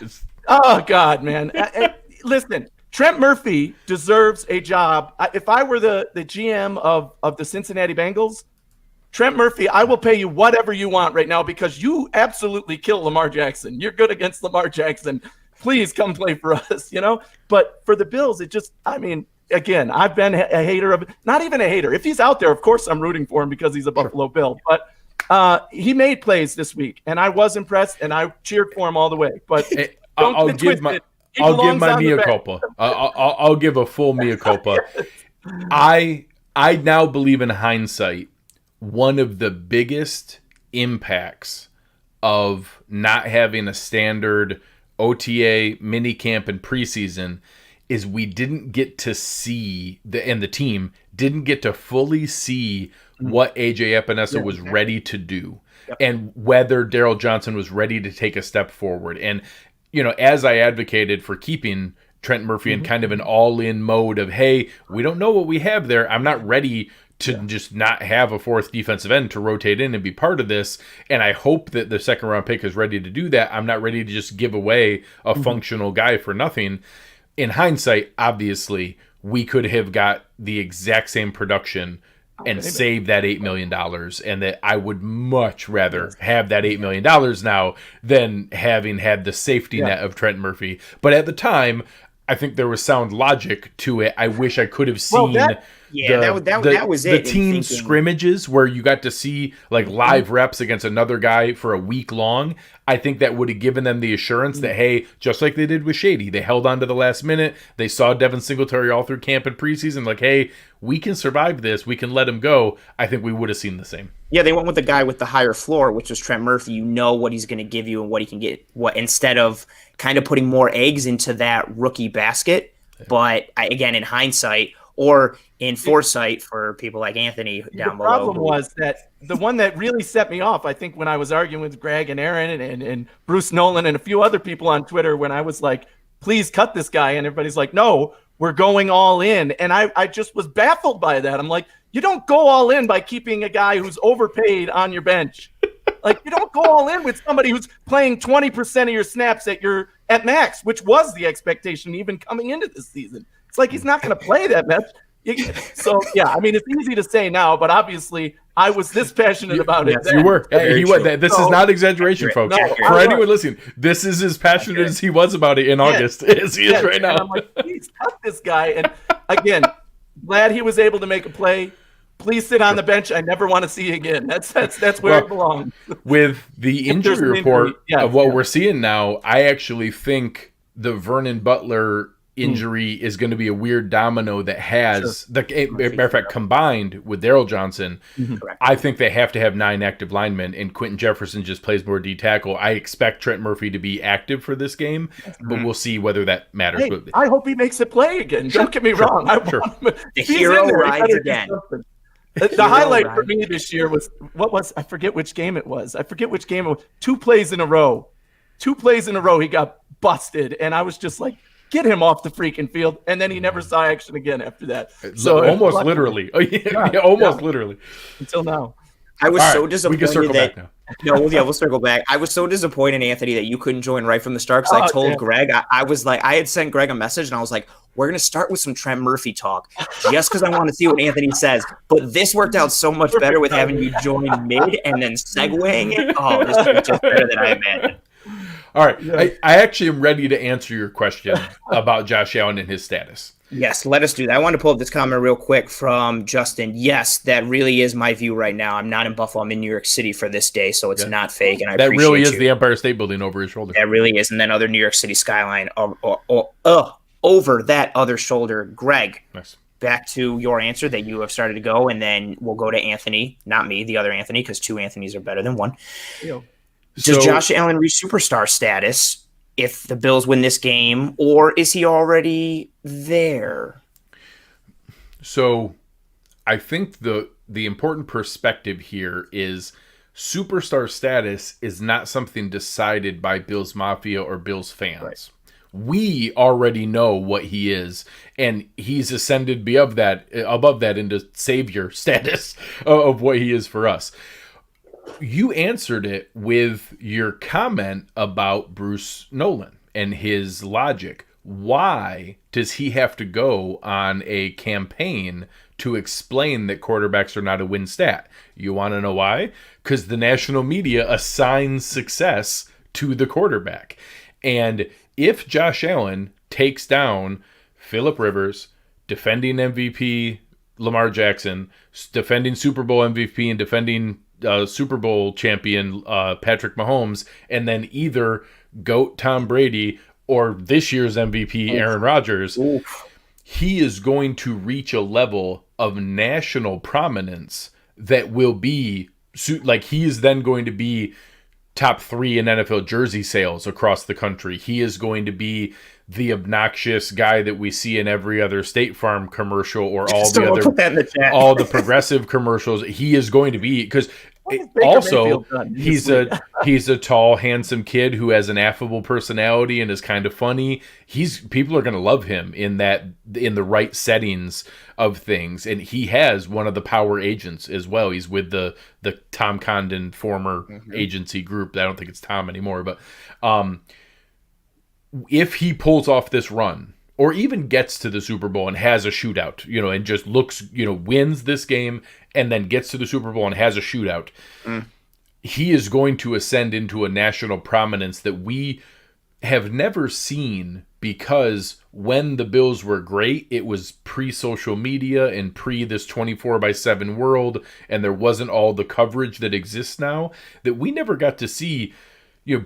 Speaker 3: Oh, God, man. Listen, Trent Murphy deserves a job. If I were the GM of the Cincinnati Bengals, Trent Murphy, I will pay you whatever you want right now because you absolutely kill Lamar Jackson. You're good against Lamar Jackson. Please come play for us, But for the Bills, again, I've been a hater of – not even a hater. If he's out there, of course I'm rooting for him because he's a Buffalo Bill. But he made plays this week, and I was impressed, and I cheered for him all the way. But
Speaker 2: I'll give my mea culpa. I'll give a full mea culpa. I now believe in hindsight, one of the biggest impacts of not having a standard OTA, minicamp, and preseason is we didn't get to see the team didn't get to fully see what AJ Epinesa was ready to do, and whether Daryl Johnson was ready to take a step forward. And as I advocated for keeping Trent Murphy in kind of an all-in mode of, hey, we don't know what we have there. I'm not ready to just not have a 4th defensive end to rotate in and be part of this. And I hope that the 2nd-round pick is ready to do that. I'm not ready to just give away a functional guy for nothing. In hindsight, obviously, we could have got the exact same production and save that $8 million, and that I would much rather have that $8 million now than having had the safety net of Trent Murphy. But at the time, I think there was sound logic to it. I wish I could have seen
Speaker 1: that was it.
Speaker 2: The team scrimmages where you got to see like live reps against another guy for a week long. I think that would have given them the assurance that, hey, just like they did with Shady, they held on to the last minute. They saw Devin Singletary all through camp and preseason, like, hey, we can survive this. We can let him go. I think we would have seen the same.
Speaker 1: Yeah, they went with the guy with the higher floor, which was Trent Murphy. You know what he's going to give you and what he can get. Instead of kind of putting more eggs into that rookie basket. But again, in hindsight or in foresight for people like Anthony down below.
Speaker 3: The problem was that the one that really set me off, I think, when I was arguing with Greg and Aaron and Bruce Nolan and a few other people on Twitter, when I was like, please cut this guy. And everybody's like, no, we're going all in. And I just was baffled by that. I'm like, you don't go all in by keeping a guy who's overpaid on your bench. Like, you don't go all in with somebody who's playing 20% of your snaps at max, which was the expectation even coming into this season. It's like he's not going to play that much. So, yeah, I mean, it's easy to say now, but obviously I was this passionate about it.
Speaker 2: You were. He was. This is not exaggeration, folks. For anyone listening, this is as passionate as he was about it in August as he is right now.
Speaker 3: I'm like, please cut this guy. And again, glad he was able to make a play. Please sit on the bench. I never want to see you again. That's where it belongs.
Speaker 2: With the injury report of what we're seeing now, I actually think the Vernon Butler injury is going to be a weird domino that has matter of fact, combined with Daryl Johnson. I think they have to have 9 active linemen, and Quentin Jefferson just plays more D tackle. I expect Trent Murphy to be active for this game, but we'll see whether that matters.
Speaker 3: Hey, I hope he makes it play again. Don't get me wrong.
Speaker 1: The hero rides again.
Speaker 3: The highlight for me this year was I forget which game it was. 2 plays in a row. 2 plays in a row he got busted, and I was just like, get him off the freaking field. And then he never saw action again after that.
Speaker 2: So almost literally. Oh, yeah, almost literally.
Speaker 3: Until now.
Speaker 1: I was
Speaker 2: All
Speaker 1: so
Speaker 2: right,
Speaker 1: disappointed
Speaker 2: we can circle
Speaker 1: that.
Speaker 2: back now.
Speaker 1: No, yeah, we'll circle back. I was so disappointed, Anthony, that you couldn't join right from the start because I told Greg, I was like, I had sent Greg a message and I was like, we're going to start with some Trent Murphy talk just because I want to see what Anthony says. But this worked out so much better with having you join mid and then segueing it. Oh, this is just better than I imagined.
Speaker 2: All right. Yeah. I actually am ready to answer your question about Josh Allen and his status.
Speaker 1: Yes, let us do that. I want to pull up this comment real quick from Justin. Yes, that really is my view right now. I'm not in Buffalo. I'm in New York City for this day, so it's not fake. And I
Speaker 2: that
Speaker 1: appreciate
Speaker 2: really is
Speaker 1: you.
Speaker 2: The Empire State Building over his shoulder.
Speaker 1: That really is. And then other New York City skyline over that other shoulder. Greg,
Speaker 2: nice.
Speaker 1: Back to your answer that you have started to go, and then we'll go to Anthony, not me, the other Anthony, because two Anthonys are better than one. Does Josh Allen reach superstar status if the Bills win this game, or is he already there?
Speaker 2: So I think the important perspective here is superstar status is not something decided by Bills Mafia or Bills fans. Right. We already know what he is, and he's ascended above that into savior status of what he is for us. You answered it with your comment about Bruce Nolan and his logic. Why does he have to go on a campaign to explain that quarterbacks are not a win stat? You want to know why? Because the national media assigns success to the quarterback. And if Josh Allen takes down Phillip Rivers, defending MVP Lamar Jackson, defending Super Bowl MVP and defending Super Bowl champion Patrick Mahomes, and then either GOAT Tom Brady or this year's MVP Aaron Rodgers, he is going to reach a level of national prominence that will be like he is then going to be top 3 in NFL jersey sales across the country. He is going to be the obnoxious guy that we see in every other State Farm commercial or all the progressive commercials. He is going to be, because also he's a tall, handsome kid who has an affable personality and is kind of funny. People are going to love him in the right settings of things, and he has one of the power agents as well. He's with the Tom Condon former agency group. I don't think it's Tom anymore, but if he pulls off this run or even gets to the Super Bowl and has a shootout, and just looks, wins this game and then gets to the Super Bowl and has a shootout, he is going to ascend into a national prominence that we have never seen, because when the Bills were great, it was pre-social media and pre this 24/7 world, and there wasn't all the coverage that exists now, that we never got to see.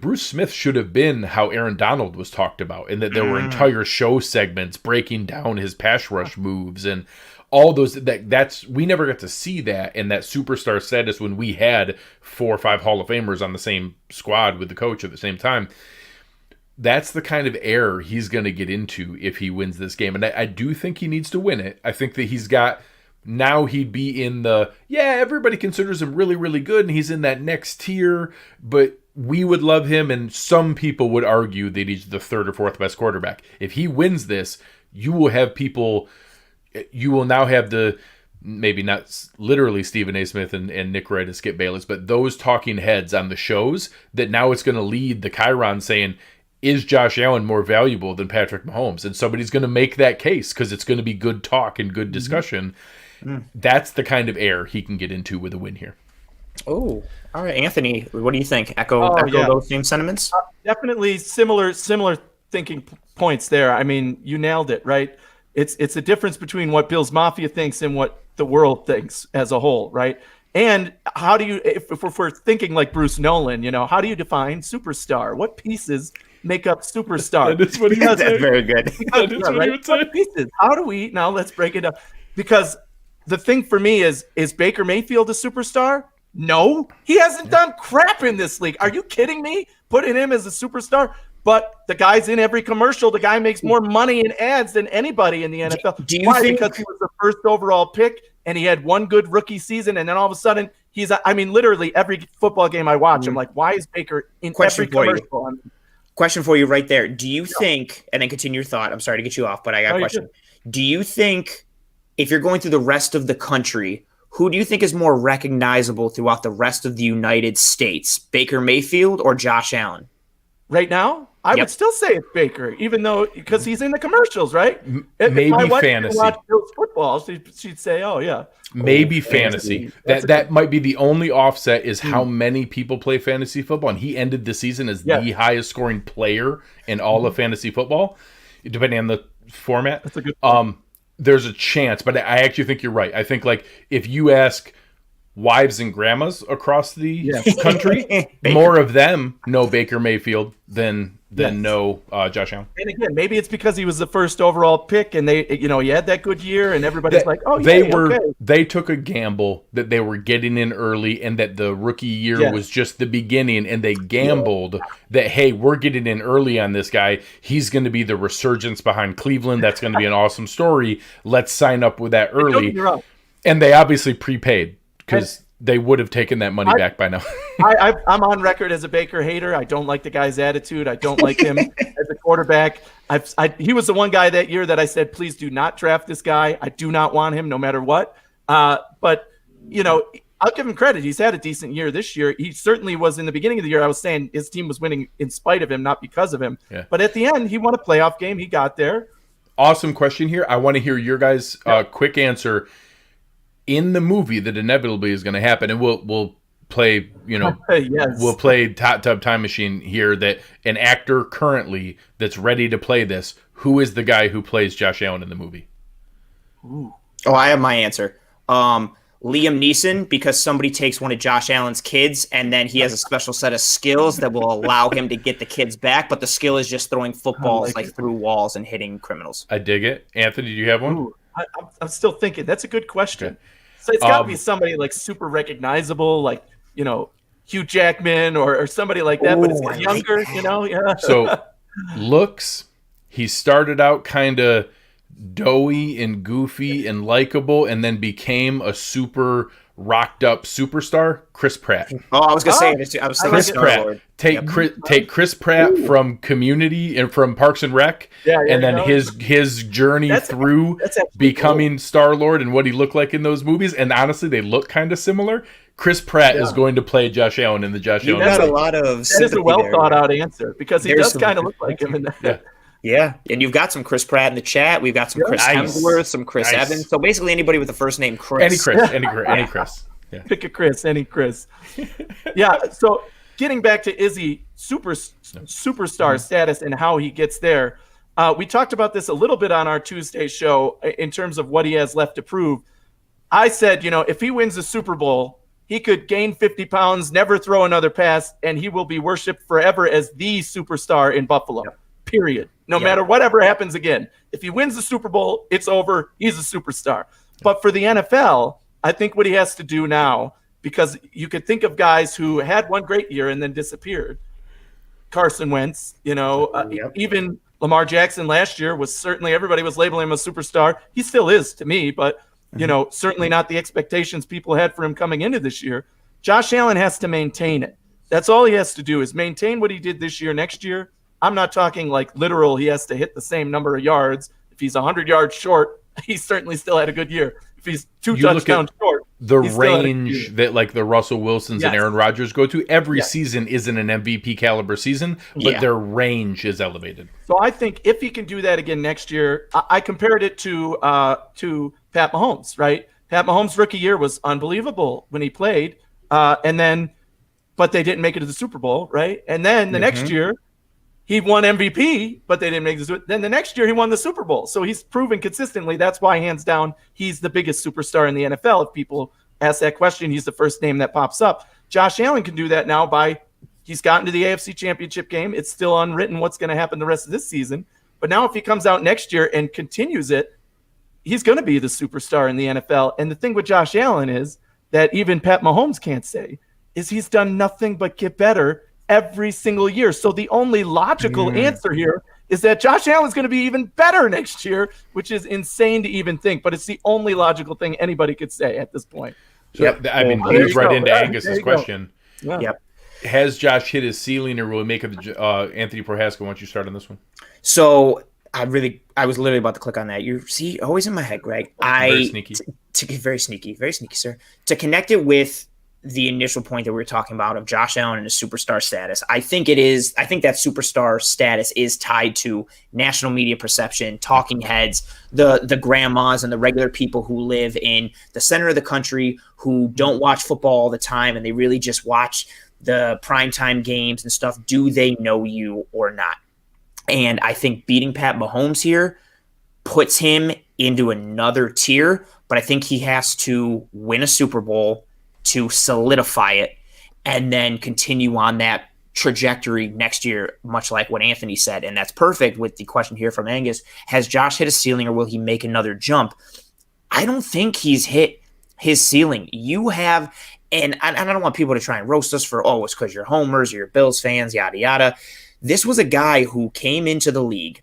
Speaker 2: Bruce Smith should have been how Aaron Donald was talked about, and that there were entire show segments breaking down his pass rush moves and all those. That's we never got to see that in that superstar status when we had 4 or 5 Hall of Famers on the same squad with the coach at the same time. That's the kind of error he's going to get into if he wins this game, and I do think he needs to win it. I think that he's got. Now he'd be in everybody considers him really, really good, and he's in that next tier, but we would love him, and some people would argue that he's the 3rd or 4th best quarterback. If he wins this, you will now have the, maybe not literally Stephen A. Smith and Nick Wright and Skip Bayless, but those talking heads on the shows, that now it's going to lead the Kaiir saying, is Josh Allen more valuable than Patrick Mahomes? And somebody's going to make that case because it's going to be good talk and good discussion. That's the kind of air he can get into with a win here.
Speaker 1: Oh, all right, Anthony, what do you think? Echo those same sentiments?
Speaker 3: Definitely similar thinking points there. I mean, you nailed it, right? It's a difference between what Bills Mafia thinks and what the world thinks as a whole, right? And how do you, if we're thinking like Bruce Nolan, how do you define superstar? What pieces make up superstar?
Speaker 1: That's what that's very good.
Speaker 3: What pieces? How do we, now let's break it up. Because the thing for me is Baker Mayfield a superstar? No, he hasn't done crap in this league. Are you kidding me? Putting him as a superstar? But the guy's in every commercial. The guy makes more money in ads than anybody in the NFL.
Speaker 1: Do you think
Speaker 3: because he was the first overall pick and he had one good rookie season, and then all of a sudden literally every football game I watch, I'm like, why is Baker in every commercial?
Speaker 1: Question for you right there. Do you think, and then continue your thought. I'm sorry to get you off, but I got a question. Do you think if you're going through the rest of the country, who do you think is more recognizable throughout the rest of the United States? Baker Mayfield or Josh Allen?
Speaker 3: Right now, I would still say it's Baker, even though because he's in the commercials, right?
Speaker 2: Maybe
Speaker 3: if my wife
Speaker 2: fantasy.
Speaker 3: watched Bills football, she'd say, "Oh yeah."
Speaker 2: Maybe fantasy. That might be the only offset is how many people play fantasy football, and he ended the season as the highest scoring player in all of fantasy football, depending on the format.
Speaker 3: That's a good point.
Speaker 2: There's a chance, but I actually think you're right. I think like if you ask wives and grandmas across the country, more of them know Baker Mayfield than know Josh Allen.
Speaker 3: And again, maybe it's because he was the first overall pick, and he had that good year, and everybody's like, "Oh, yeah,
Speaker 2: they took a gamble that they were getting in early, and that the rookie year was just the beginning, and they gambled that hey, we're getting in early on this guy. He's going to be the resurgence behind Cleveland. That's going to be an awesome story. Let's sign up with that early." And they obviously prepaid because they would have taken that money back by now.
Speaker 3: I'm on record as a Baker hater. I don't like the guy's attitude. I don't like him as a quarterback. He was the one guy that year that I said, please do not draft this guy. I do not want him no matter what. But, I'll give him credit. He's had a decent year this year. He certainly was in the beginning of the year. I was saying his team was winning in spite of him, not because of him. Yeah. But at the end, he won a playoff game. He got there.
Speaker 2: Awesome question here. I want to hear your guys' quick answer. In the movie that inevitably is going to happen, and we'll play, we'll play Hot Tub Time Machine here, that an actor currently that's ready to play this, who is the guy who plays Josh Allen in the movie?
Speaker 1: Ooh. Oh, I have my answer. Liam Neeson, because somebody takes one of Josh Allen's kids, and then he has a special set of skills that will allow him to get the kids back, but the skill is just throwing footballs through walls and hitting criminals.
Speaker 2: I dig it. Anthony, do you have one?
Speaker 3: Ooh, I'm still thinking. That's a good question. Okay. So it's got to be somebody like super recognizable, like, Hugh Jackman or somebody like that, but it's younger, Yeah.
Speaker 2: So looks, he started out kind of doughy and goofy and likable, and then became a super rocked up superstar. Chris Pratt.
Speaker 1: Oh, I was gonna say. I was thinking
Speaker 2: Chris Pratt. Take Chris Pratt from Community and from Parks and Rec, and then his journey through becoming Star-Lord and what he looked like in those movies. And honestly, they look kind of similar. Chris Pratt is going to play Josh Allen in the Josh Allen.
Speaker 1: Got a lot of.
Speaker 3: That is a well thought out answer because he does kind of look like him in that.
Speaker 1: Yeah, and you've got some Chris Pratt in the chat. We've got some Chris Hemsworth, some Chris Evans. So basically, anybody with the first name Chris.
Speaker 2: Any Chris. Yeah.
Speaker 3: Pick a Chris, any Chris. Yeah. So getting back to Izzy superstar status and how he gets there, we talked about this a little bit on our Tuesday show in terms of what he has left to prove. I said, if he wins the Super Bowl, he could gain 50 pounds, never throw another pass, and he will be worshipped forever as the superstar in Buffalo. Yep. Period. No matter whatever happens again. If he wins the Super Bowl, it's over. He's a superstar. But for the NFL, I think what he has to do now, because you could think of guys who had one great year and then disappeared. Carson Wentz, even Lamar Jackson last year was certainly, everybody was labeling him a superstar. He still is to me, but certainly not the expectations people had for him coming into this year. Josh Allen has to maintain it. That's all he has to do is maintain what he did this year, next year. I'm not talking like literal, he has to hit the same number of yards. If he's 100 yards short, he certainly still had a good year. If he's two touchdowns short,
Speaker 2: the range that like the Russell Wilsons and Aaron Rodgers go to every season isn't an MVP caliber season, but their range is elevated.
Speaker 3: So I think if he can do that again next year, I compared it to Pat Mahomes, right? Pat Mahomes' rookie year was unbelievable when he played, but they didn't make it to the Super Bowl, right? And then the next year, he won MVP, but they didn't make it. Then the next year, he won the Super Bowl. So he's proven consistently. That's why, hands down, he's the biggest superstar in the NFL. If people ask that question, he's the first name that pops up. Josh Allen can do that now he's gotten to the AFC Championship game. It's still unwritten what's going to happen the rest of this season. But now if he comes out next year and continues it, he's going to be the superstar in the NFL. And the thing with Josh Allen is that even Pat Mahomes can't say is he's done nothing but get better every single year. So the only logical answer here is that Josh Allen's going to be even better next year, which is insane to even think, but it's the only logical thing anybody could say at this point.
Speaker 2: So, I mean, he's right into Angus's question.
Speaker 1: Yep.
Speaker 2: Has Josh hit his ceiling, or will he make it? Anthony Prohaska, why don't you start on this one?
Speaker 1: So I was literally about to click on that. You see, always in my head, Greg.
Speaker 2: Very sneaky.
Speaker 1: Very sneaky, sir. To connect it with the initial point that we were talking about of Josh Allen and his superstar status, I think that superstar status is tied to national media perception, talking heads, the grandmas and the regular people who live in the center of the country who don't watch football all the time and they really just watch the primetime games and stuff. Do they know you or not? And I think beating Pat Mahomes here puts him into another tier, but I think he has to win a Super Bowl to solidify it and then continue on that trajectory next year, much like what Anthony said. And that's perfect with the question here from Angus. Has Josh hit a ceiling or will he make another jump? I don't think he's hit his ceiling. You have, and I don't want people to try and roast us for, it's because you're homers or you're Bills fans, yada, yada. This was a guy who came into the league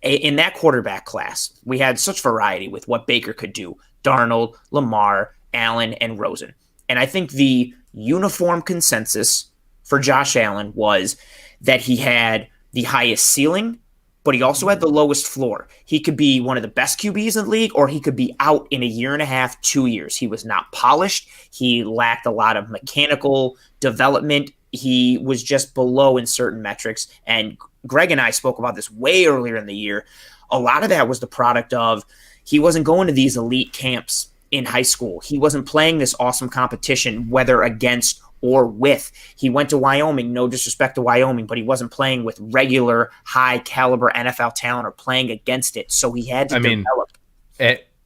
Speaker 1: in that quarterback class. We had such variety with what Baker could do. Darnold, Lamar, Allen, and Rosen. And I think the uniform consensus for Josh Allen was that he had the highest ceiling, but he also had the lowest floor. He could be one of the best QBs in the league, or he could be out in a year and a half, 2 years. He was not polished. He lacked a lot of mechanical development. He was just below in certain metrics. And Greg and I spoke about this way earlier in the year. A lot of that was the product of he wasn't going to these elite camps in high school. He wasn't playing this awesome competition, whether against or with. He went to Wyoming, no disrespect to Wyoming, but he wasn't playing with regular high caliber NFL talent or playing against it. So he had to develop.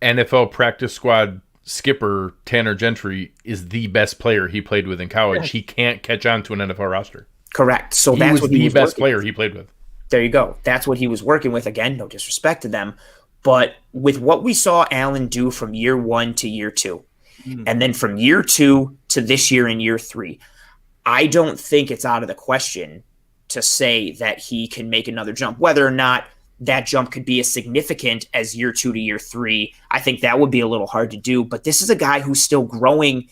Speaker 2: NFL practice squad skipper Tanner Gentry is the best player he played with in college. Yeah. He can't catch on to an NFL roster.
Speaker 1: Correct. So
Speaker 2: he
Speaker 1: that's
Speaker 2: was
Speaker 1: what
Speaker 2: the best player he played with.
Speaker 1: There you go. That's what he was working with. Again, no disrespect to them. But with what we saw Allen do from year 1 to year 2, and then from year 2 to this year in year 3, I don't think it's out of the question to say that he can make another jump. Whether or not that jump could be as significant as year 2 to year 3, I think that would be a little hard to do. But this is a guy who's still growing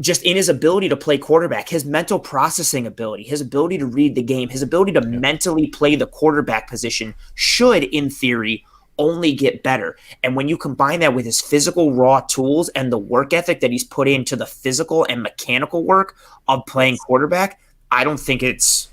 Speaker 1: just in his ability to play quarterback, his mental processing ability, his ability to read the game, his ability to mentally play the quarterback position should, in theory, only get better. And when you combine that with his physical raw tools and the work ethic that he's put into the physical and mechanical work of playing quarterback, I don't think it's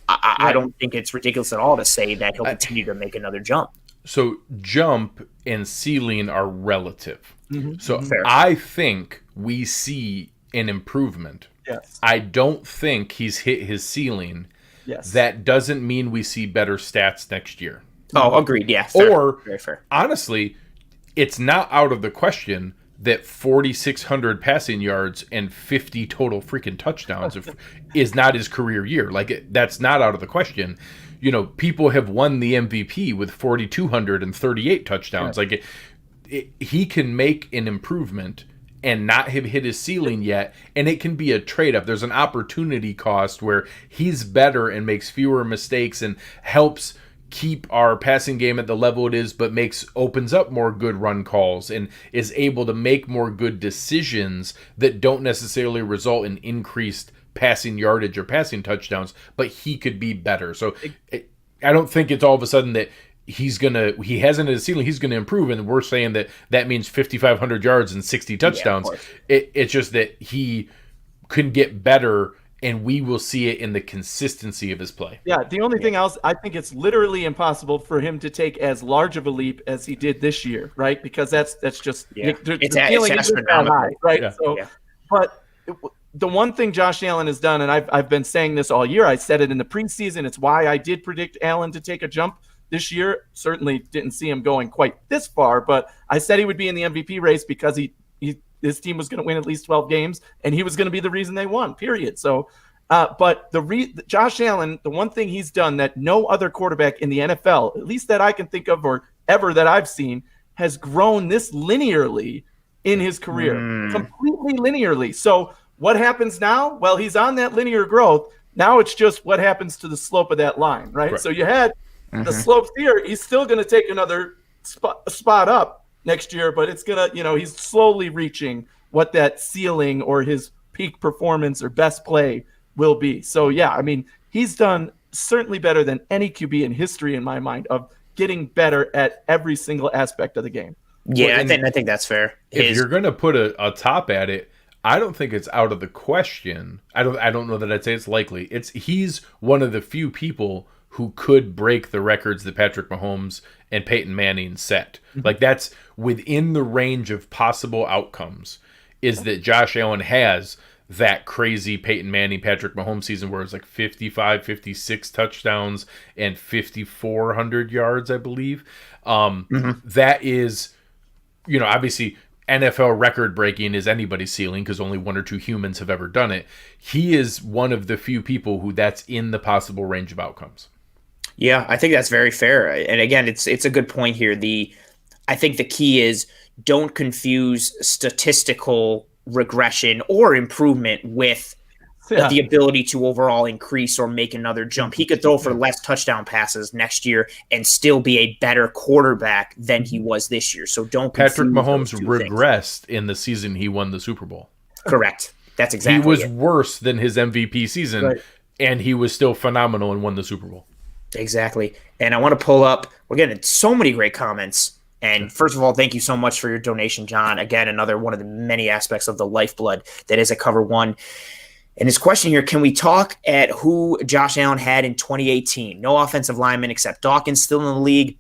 Speaker 1: ridiculous at all to say that he'll continue to make another jump.
Speaker 2: So jump and ceiling are relative.
Speaker 3: Mm-hmm.
Speaker 2: So
Speaker 1: Fair.
Speaker 2: I think we see an improvement.
Speaker 3: Yes.
Speaker 2: I don't think he's hit his ceiling.
Speaker 3: Yes.
Speaker 2: That doesn't mean we see better stats next year.
Speaker 1: Oh, agreed. Yeah. Fair.
Speaker 2: Or,
Speaker 1: very fair.
Speaker 2: Honestly, it's not out of the question that 4,600 passing yards and 50 total freaking touchdowns is not his career year. That's not out of the question. You know, people have won the MVP with 4,238 touchdowns. Yeah. He can make an improvement and not have hit his ceiling yet, and it can be a trade-up. There's an opportunity cost where he's better and makes fewer mistakes and helps keep our passing game at the level it is, but opens up more good run calls and is able to make more good decisions that don't necessarily result in increased passing yardage or passing touchdowns, but he could be better. So I don't think it's all of a sudden that he hasn't hit a ceiling, he's going to improve, and we're saying that means 5,500 yards and 60 touchdowns. Yeah, it's just that he can get better, and we will see it in the consistency of his play.
Speaker 3: Yeah, the only thing else, I think it's literally impossible for him to take as large of a leap as he did this year, right? Because that's just
Speaker 1: it's astronomical,
Speaker 3: high, right?
Speaker 2: Yeah.
Speaker 3: So, but the one thing Josh Allen has done, and I've been saying this all year, I said it in the preseason, it's why I did predict Allen to take a jump this year. Certainly didn't see him going quite this far, but I said he would be in the MVP race because his team was going to win at least 12 games, and he was going to be the reason they won, period. So, but Josh Allen, the one thing he's done that no other quarterback in the NFL, at least that I can think of or ever that I've seen, has grown this linearly in his career, completely linearly. So what happens now? Well, he's on that linear growth. Now it's just what happens to the slope of that line, right? So you had the slopes here. He's still going to take another spot up next year, but it's going to, he's slowly reaching what that ceiling or his peak performance or best play will be. So, yeah, I mean, he's done certainly better than any QB in history in my mind of getting better at every single aspect of the game.
Speaker 1: Yeah, I think that's fair.
Speaker 2: If you're going to put a top at it, I don't think it's out of the question. I don't know that I'd say it's likely. He's one of the few people who could break the records that Patrick Mahomes and Peyton Manning set. Like, that's within the range of possible outcomes, is that Josh Allen has that crazy Peyton Manning, Patrick Mahomes season where it's like 55, 56 touchdowns and 5,400 yards, I believe. That is, obviously NFL record breaking is anybody's ceiling because only one or two humans have ever done it. He is one of the few people who that's in the possible range of outcomes.
Speaker 1: Yeah, I think that's very fair. And again, it's a good point here. I think the key is don't confuse statistical regression or improvement with the ability to overall increase or make another jump. He could throw for less touchdown passes next year and still be a better quarterback than he was this year. So don't
Speaker 2: Patrick Mahomes regressed in the season he won the Super Bowl.
Speaker 1: Correct. That's exactly
Speaker 2: He was worse than his MVP season, and he was still phenomenal and won the Super Bowl.
Speaker 1: Exactly. And I want to pull up, we're getting so many great comments. And first of all, thank you so much for your donation, John. Again, another one of the many aspects of the lifeblood that is a Cover One. And his question here, can we talk at who Josh Allen had in 2018? No offensive lineman except Dawkins still in the league.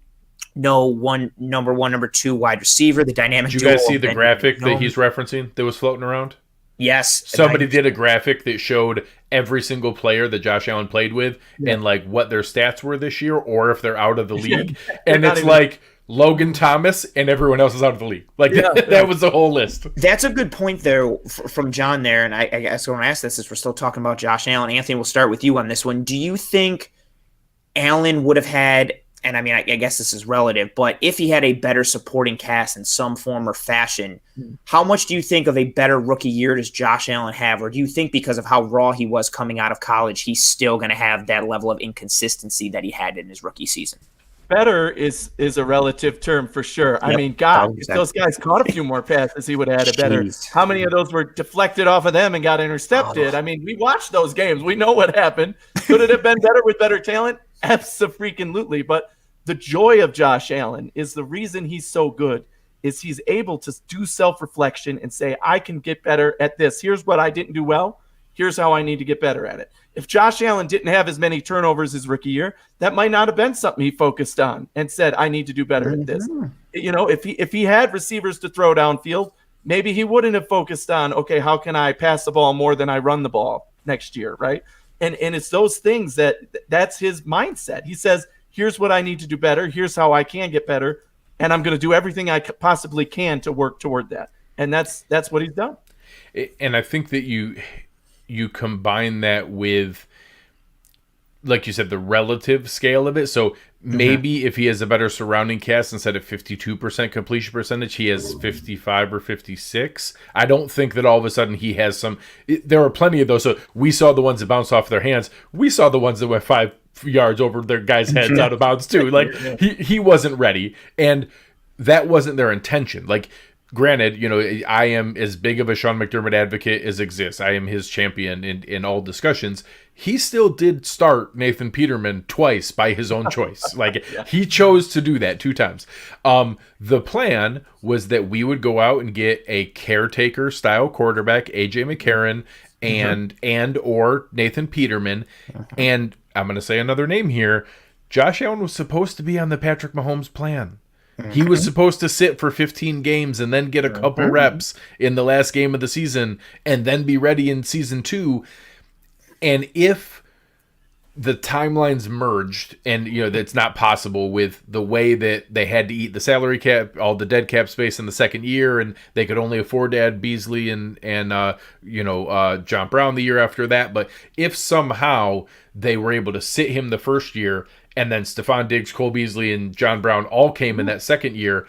Speaker 1: No number two wide receiver. The dynamic.
Speaker 2: Did you guys see the graphic that he's referencing that was floating around?
Speaker 1: Yes.
Speaker 2: Somebody did a graphic that showed every single player that Josh Allen played with and like what their stats were this year or if they're out of the league. And it's like Logan Thomas and everyone else is out of the league. Like that was the whole list.
Speaker 1: That's a good point there from John there. And I guess I want to ask this as we're still talking about Josh Allen. Anthony, we'll start with you on this one. Do you think Allen would have had, and I mean, I guess this is relative, but if he had a better supporting cast in some form or fashion, how much do you think of a better rookie year does Josh Allen have? Or do you think because of how raw he was coming out of college, he's still going to have that level of inconsistency that he had in his rookie season?
Speaker 3: Better is a relative term for sure. Yep. I mean, God, if those guys caught a few more passes, he would have had a better. How many of those were deflected off of them and got intercepted? I mean, we watched those games. We know what happened. Could it have been better with better talent? Abso-freaking-lutely. But the joy of Josh Allen is the reason he's so good is he's able to do self-reflection and say, I can get better at this. Here's what I didn't do well. Here's how I need to get better at it. If Josh Allen didn't have as many turnovers his rookie year, that might not have been something he focused on and said, I need to do better at this. If he had receivers to throw downfield, maybe he wouldn't have focused on, okay, how can I pass the ball more than I run the ball next year, right? And it's those things that's his mindset. He says, here's what I need to do better. Here's how I can get better. And I'm going to do everything I possibly can to work toward that. And that's what he's done.
Speaker 2: And I think that you combine that with, like you said, the relative scale of it. So maybe if he has a better surrounding cast, instead of 52% completion percentage, he has 55 or 56. I don't think that all of a sudden he has some. There are plenty of those. So we saw the ones that bounced off their hands. We saw the ones that went 5 yards over their guys' heads out of bounds too. Like he wasn't ready, and that wasn't their intention. Like, granted, I am as big of a Sean McDermott advocate as exists. I am his champion in all discussions. He still did start Nathan Peterman twice by his own choice. Like, he chose to do that 2 times. The plan was that we would go out and get a caretaker style quarterback, A.J. McCarron, and or Nathan Peterman. And I'm going to say another name here. Josh Allen was supposed to be on the Patrick Mahomes plan. He was supposed to sit for 15 games and then get a couple reps in the last game of the season and then be ready in season 2. And if the timelines merged, and that's not possible with the way that they had to eat the salary cap, all the dead cap space in the second year, and they could only afford to add Beasley and John Brown the year after that. But if somehow they were able to sit him the first year, and then Stephon Diggs, Cole Beasley, and John Brown all came in that second year,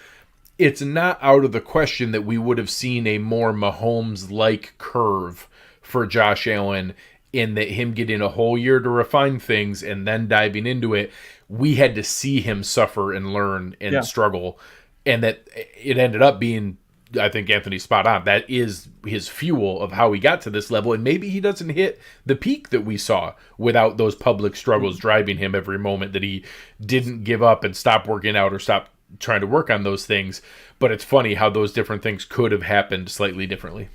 Speaker 2: it's not out of the question that we would have seen a more Mahomes-like curve for Josh Allen, in that him getting a whole year to refine things and then diving into it. We had to see him suffer and learn and struggle, and that it ended up being I think Anthony's spot on. That is his fuel of how he got to this level. And maybe he doesn't hit the peak that we saw without those public struggles driving him every moment, that he didn't give up and stop working out or stop trying to work on those things. But it's funny how those different things could have happened slightly differently.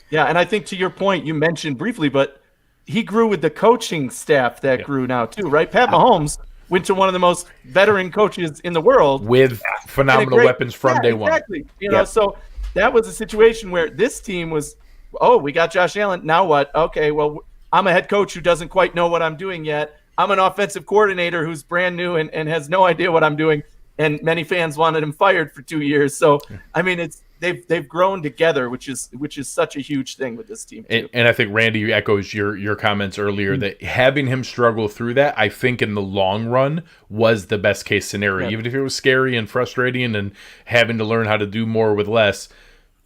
Speaker 3: Yeah, and I think to your point, you mentioned briefly, but he grew with the coaching staff that grew now too, right? Pat Mahomes went to one of the most veteran coaches in the world
Speaker 2: with phenomenal weapons from day one.
Speaker 3: Exactly. You know, so that was a situation where this team was, oh, we got Josh Allen. Now what? Okay, well, I'm a head coach who doesn't quite know what I'm doing yet. I'm an offensive coordinator who's brand new and has no idea what I'm doing. And many fans wanted him fired for 2 years. So, I mean, they've grown together, which is such a huge thing with this team too.
Speaker 2: And I think Randy echoes your comments earlier that having him struggle through that, I think in the long run was the best case scenario. Even if it was scary and frustrating and having to learn how to do more with less,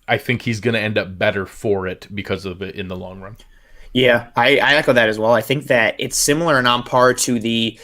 Speaker 2: I think he's going to end up better for it because of it in the long run.
Speaker 1: Yeah, I echo that as well. I think that it's similar and on par to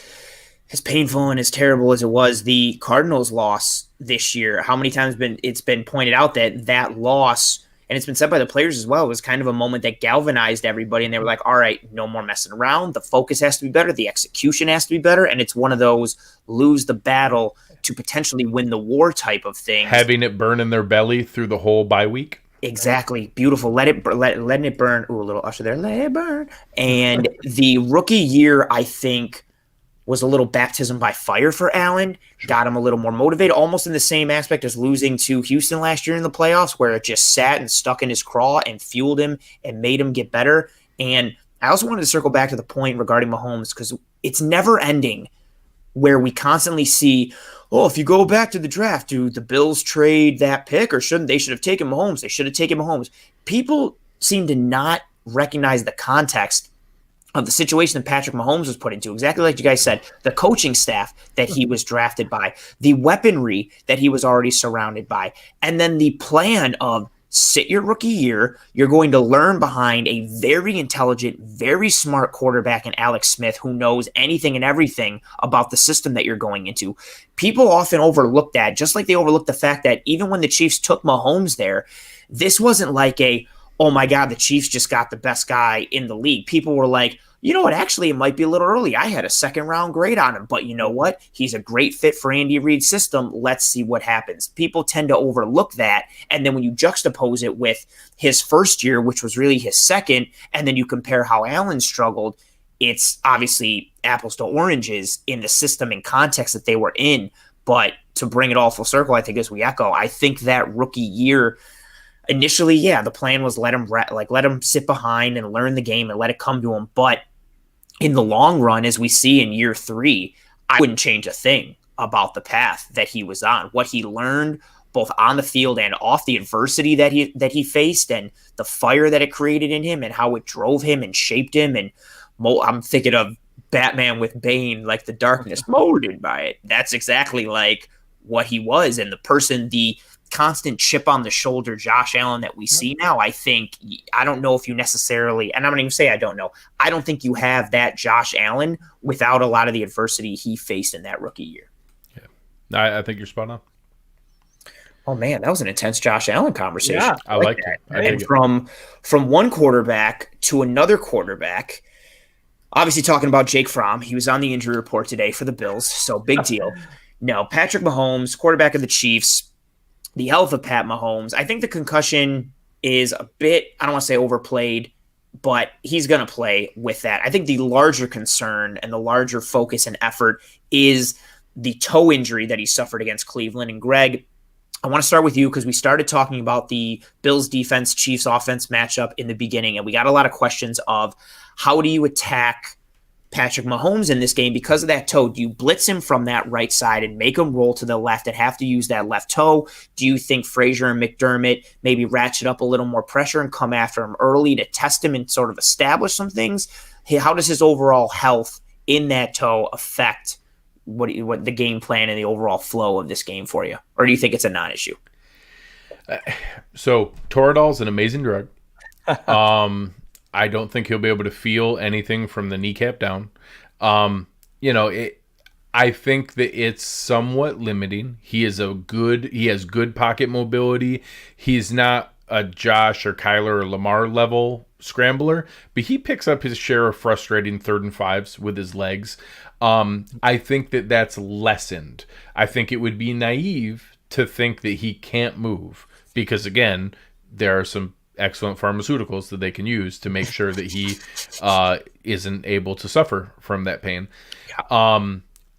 Speaker 1: as painful and as terrible as it was, the Cardinals' loss this year. How many times it's been pointed out that loss, and it's been said by the players as well, was kind of a moment that galvanized everybody, and they were like, all right, no more messing around. The focus has to be better. The execution has to be better, and it's one of those lose the battle to potentially win the war type of things.
Speaker 2: Having it burn in their belly through the whole bye week.
Speaker 1: Exactly. Beautiful. Letting it burn. Ooh, a little Usher there. Let it burn. And the rookie year, I think, was a little baptism by fire for Allen, got him a little more motivated, almost in the same aspect as losing to Houston last year in the playoffs, where it just sat and stuck in his craw and fueled him and made him get better. And I also wanted to circle back to the point regarding Mahomes, because it's never ending where we constantly see, oh, if you go back to the draft, do the Bills trade that pick or shouldn't? They should have taken Mahomes. They should have taken Mahomes. People seem to not recognize the context of the situation that Patrick Mahomes was put into, exactly like you guys said, the coaching staff that he was drafted by, the weaponry that he was already surrounded by, and then the plan of sit your rookie year, you're going to learn behind a very intelligent, very smart quarterback in Alex Smith who knows anything and everything about the system that you're going into. People often overlook that, just like they overlook the fact that even when the Chiefs took Mahomes there, this wasn't like oh my God, the Chiefs just got the best guy in the league. People were like, you know what, actually, it might be a little early. I had a second-round grade on him, but you know what? He's a great fit for Andy Reid's system. Let's see what happens. People tend to overlook that, and then when you juxtapose it with his first year, which was really his second, and then you compare how Allen struggled, it's obviously apples to oranges in the system and context that they were in. But to bring it all full circle, I think as we echo, I think that rookie year – initially, yeah, the plan was let him sit behind and learn the game and let it come to him. But in the long run, as we see in year 3, I wouldn't change a thing about the path that he was on. What he learned both on the field and off, the adversity that he faced and the fire that it created in him and how it drove him and shaped him. And I'm thinking of Batman with Bane, like the darkness molded by it. That's exactly like what he was. And the person, the constant chip on the shoulder Josh Allen that we see now, I don't know if you necessarily, and I'm going to even say I don't know, I don't think you have that Josh Allen without a lot of the adversity he faced in that rookie year.
Speaker 2: Yeah, I think you're spot on.
Speaker 1: Oh man, that was an intense Josh Allen conversation.
Speaker 2: Yeah, I like that.
Speaker 1: And from one quarterback to another quarterback, obviously talking about Jake Fromm, he was on the injury report today for the Bills, so big deal. No, Patrick Mahomes, quarterback of the Chiefs, the health of Pat Mahomes. I think the concussion is a bit, I don't want to say overplayed, but he's going to play with that. I think the larger concern and the larger focus and effort is the toe injury that he suffered against Cleveland. And Greg, I want to start with you because we started talking about the Bills defense, Chiefs offense matchup in the beginning, and we got a lot of questions of how do you attack Patrick Mahomes in this game because of that toe? Do you blitz him from that right side and make him roll to the left and have to use that left toe? Do you think Frazier and McDermott maybe ratchet up a little more pressure and come after him early to test him and sort of establish some things? How does his overall health in that toe affect what the game plan and the overall flow of this game for you? Or do you think it's a non-issue?
Speaker 2: So Toradol's an amazing drug. I don't think he'll be able to feel anything from the kneecap down. I think that it's somewhat limiting. He has good pocket mobility. He's not a Josh or Kyler or Lamar level scrambler, but he picks up his share of frustrating 3rd and 5s with his legs. I think that that's lessened. I think it would be naive to think that he can't move because, again, there are some excellent pharmaceuticals that they can use to make sure that he isn't able to suffer from that pain.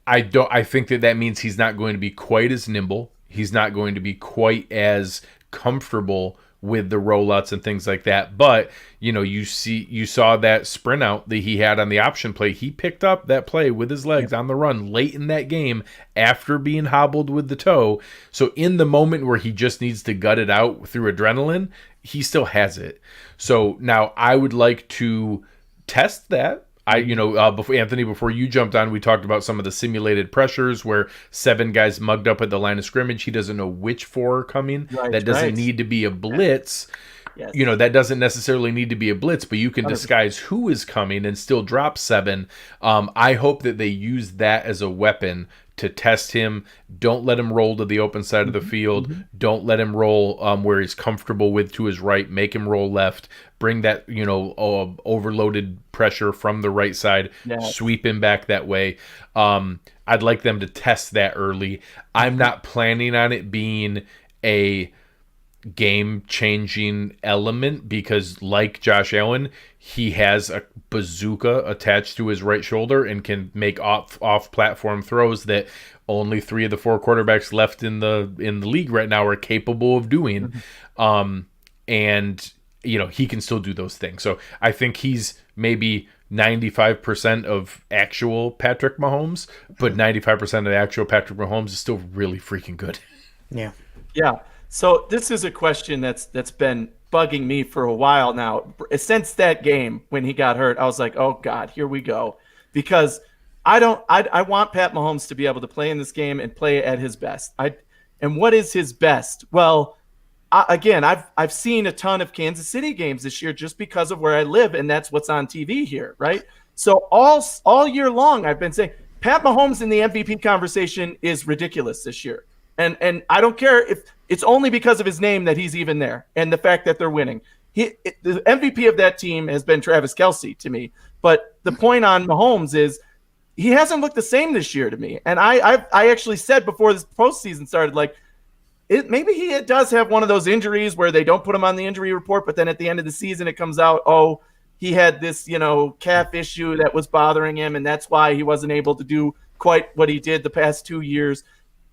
Speaker 2: I think that means he's not going to be quite as nimble. He's not going to be quite as comfortable with the rollouts and things like that. But, you saw that sprint out that he had on the option play. He picked up that play with his legs on the run late in that game after being hobbled with the toe. So in the moment where he just needs to gut it out through adrenaline, he still has it. So now I would like to test that. Before you jumped on, we talked about some of the simulated pressures where 7 guys mugged up at the line of scrimmage. He doesn't know which 4 are coming.
Speaker 3: Right,
Speaker 2: that doesn't need to be a blitz.
Speaker 3: Yes.
Speaker 2: That doesn't necessarily need to be a blitz, but you can disguise who is coming and still drop 7. I hope that they use that as a weapon to test him. Don't let him roll to the open side of the field. Don't let him roll where he's comfortable with to his right. Make him roll left. Bring that, overloaded pressure from the right side.
Speaker 3: Yes.
Speaker 2: Sweep him back that way. I'd like them to test that early. I'm not planning on it being a game-changing element because, like Josh Allen, he has a bazooka attached to his right shoulder and can make off-platform throws that only 3 of the 4 quarterbacks left in the league right now are capable of doing. And he can still do those things. So I think he's maybe 95% of actual Patrick Mahomes, but 95% of actual Patrick Mahomes is still really freaking good.
Speaker 1: Yeah.
Speaker 3: Yeah. So this is a question that's been bugging me for a while now. Since that game when he got hurt, I was like, oh God, here we go. Because I want Pat Mahomes to be able to play in this game and play at his best. And what is his best? Well, I've seen a ton of Kansas City games this year just because of where I live, and that's what's on TV here, right? So all year long, I've been saying Pat Mahomes in the MVP conversation is ridiculous this year. And I don't care if it's only because of his name that he's even there and the fact that they're winning. The MVP of that team has been Travis Kelce to me. But the point on Mahomes is he hasn't looked the same this year to me. And I actually said before this postseason started, maybe he does have one of those injuries where they don't put him on the injury report, but then at the end of the season it comes out, oh, he had this, calf issue that was bothering him, and that's why he wasn't able to do quite what he did the past 2 years.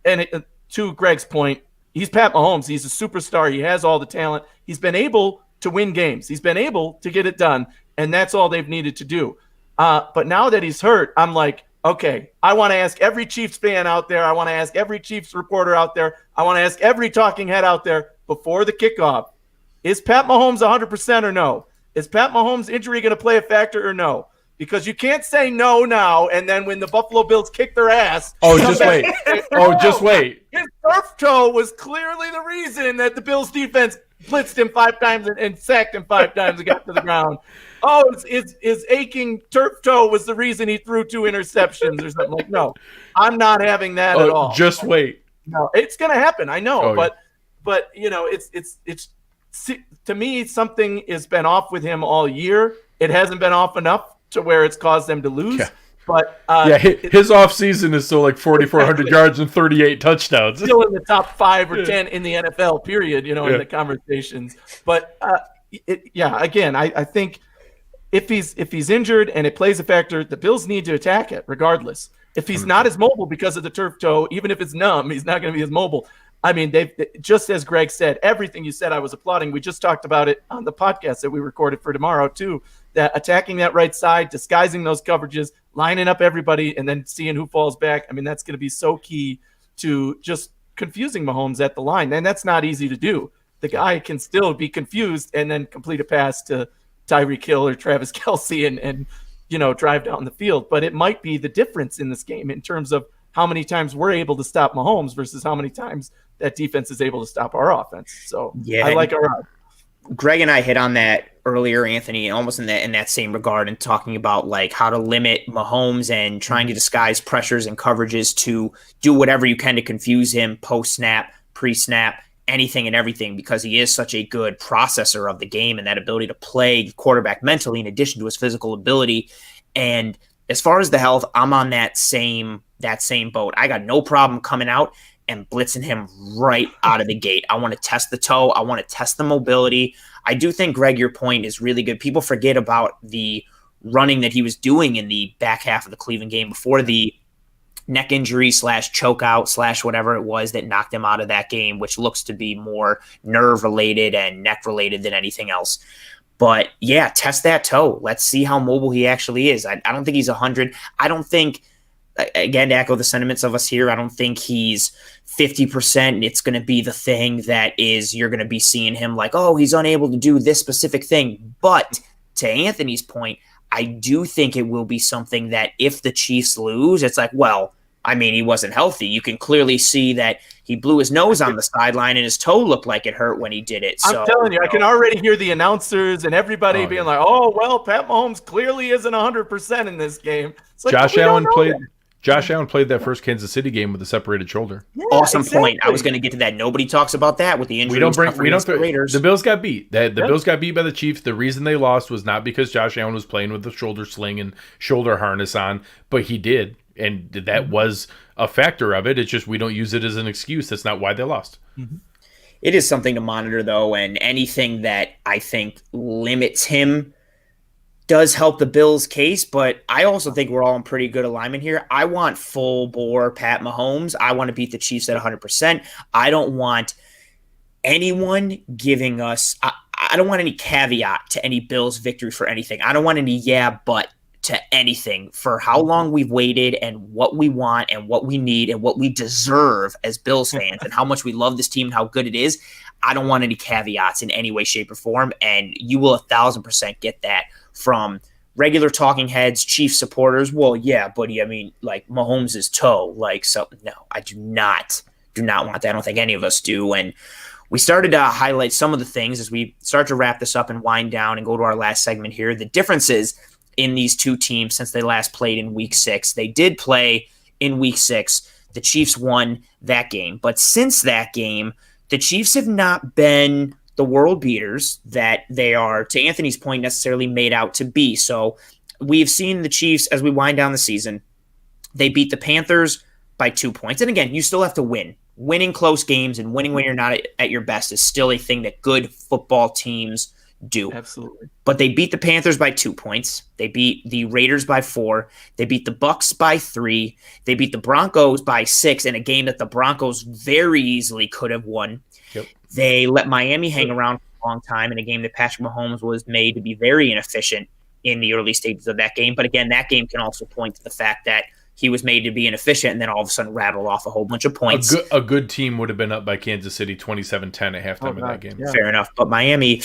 Speaker 3: And to Greg's point, he's Pat Mahomes. He's a superstar. He has all the talent. He's been able to win games. He's been able to get it done, and that's all they've needed to do. But now that he's hurt, I'm like, okay, I want to ask every Chiefs fan out there. I want to ask every Chiefs reporter out there. I want to ask every talking head out there before the kickoff, is Pat Mahomes 100% or no? Is Pat Mahomes' injury going to play a factor or no? Because you can't say no now, and then when the Buffalo Bills kick their ass.
Speaker 2: Oh, just wait. Just wait.
Speaker 3: His turf toe was clearly the reason that the Bills defense blitzed him 5 times and sacked him 5 times and got to the ground. Oh, his aching turf toe was the reason he threw 2 interceptions or something. Like, no, I'm not having that at all.
Speaker 2: Just wait.
Speaker 3: No, it's going to happen. I know,
Speaker 2: Oh,
Speaker 3: but it's to me, something has been off with him all year. It hasn't been off enough to where it's caused them to lose.
Speaker 2: Yeah.
Speaker 3: But
Speaker 2: his offseason is still 4,400 yards and 38 touchdowns.
Speaker 3: Still in the top 5 or 10 in the NFL, period, in the conversations. But again, I think if he's injured and it plays a factor, the Bills need to attack it regardless. If he's not as mobile because of the turf toe, even if it's numb, he's not going to be as mobile. I mean, they've just as Greg said, everything you said, I was applauding. We just talked about it on the podcast that we recorded for tomorrow too. That attacking that right side, disguising those coverages, lining up everybody, and then seeing who falls back. I mean, that's going to be so key to just confusing Mahomes at the line. And that's not easy to do. The guy can still be confused and then complete a pass to Tyreek Hill or Travis Kelce and drive down the field. But it might be the difference in this game in terms of how many times we're able to stop Mahomes versus how many times that defense is able to stop our offense. So I like our odds.
Speaker 1: Greg and I hit on that earlier, Anthony, almost in that same regard, and talking about like how to limit Mahomes and trying to disguise pressures and coverages to do whatever you can to confuse him post snap, pre snap, anything and everything, because he is such a good processor of the game and that ability to play quarterback mentally in addition to his physical ability. And as far as the health, I'm on that same boat. I got no problem coming out and blitzing him right out of the gate. I want to test the toe. I want to test the mobility. I do think, Greg, your point is really good. People forget about the running that he was doing in the back half of the Cleveland game before the neck injury / choke out / whatever it was that knocked him out of that game, which looks to be more nerve related and neck related than anything else. But yeah, test that toe. Let's see how mobile he actually is. I don't think he's 100. I don't think, again, to echo the sentiments of us here, I don't think he's 50%. And it's going to be the thing that is, you're going to be seeing him like, oh, he's unable to do this specific thing. But to Anthony's point, I do think it will be something that if the Chiefs lose, it's like, well, I mean, he wasn't healthy. You can clearly see that he blew his nose on the sideline and his toe looked like it hurt when he did it. So,
Speaker 3: I'm telling you, I can already hear the announcers and everybody being like, oh, well, Pat Mahomes clearly isn't 100% in this game. It's like,
Speaker 2: Josh Allen played that first Kansas City game with a separated shoulder.
Speaker 1: Yeah, awesome point. I was going to get to that. Nobody talks about that with the injury.
Speaker 2: The Bills got beat. Bills got beat by the Chiefs. The reason they lost was not because Josh Allen was playing with the shoulder sling and shoulder harness on, but he did. And that was a factor of it. It's just we don't use it as an excuse. That's not why they lost.
Speaker 3: Mm-hmm.
Speaker 1: It is something to monitor, though, and anything that I think limits him does help the Bills' case, but I also think we're all in pretty good alignment here. I want full bore Pat Mahomes. I want to beat the Chiefs at 100%. I don't want anyone giving us I don't want any caveat to any Bills victory for anything. I don't want any but to anything for how long we've waited and what we want and what we need and what we deserve as Bills fans and how much we love this team and how good it is. I don't want any caveats in any way, shape, or form, and you will 1,000% get that from regular talking heads, Chiefs supporters. Well, yeah, buddy, I mean, like Mahomes' toe, like, so no, I do not want that. I don't think any of us do. And we started to highlight some of the things as we start to wrap this up and wind down and go to our last segment here. The differences in these two teams since they last played in week 6. They did play in week 6. The Chiefs won that game. But since that game, the Chiefs have not been the world beaters that they are, to Anthony's point, necessarily made out to be. So we've seen the Chiefs, as we wind down the season, they beat the Panthers by 2 points. And again, you still have to win. Winning close games and winning when you're not at your best is still a thing that good football teams do.
Speaker 3: Absolutely.
Speaker 1: But they beat the Panthers by 2 points. They beat the Raiders by 4. They beat the Bucks by 3. They beat the Broncos by 6 in a game that the Broncos very easily could have won.
Speaker 2: Yep.
Speaker 1: They let Miami hang around for a long time in a game that Patrick Mahomes was made to be very inefficient in the early stages of that game. But again, that game can also point to the fact that he was made to be inefficient and then all of a sudden rattled off a whole bunch of points.
Speaker 2: A good team would have been up by Kansas City 27-10 at halftime in that game.
Speaker 1: Yeah. Fair enough. But Miami,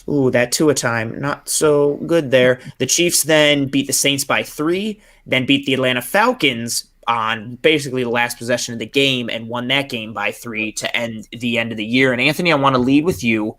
Speaker 1: that Tua time, not so good there. The Chiefs then beat the Saints by 3, then beat the Atlanta Falcons on basically the last possession of the game and won that game by 3 to end the end of the year. And Anthony, I want to lead with you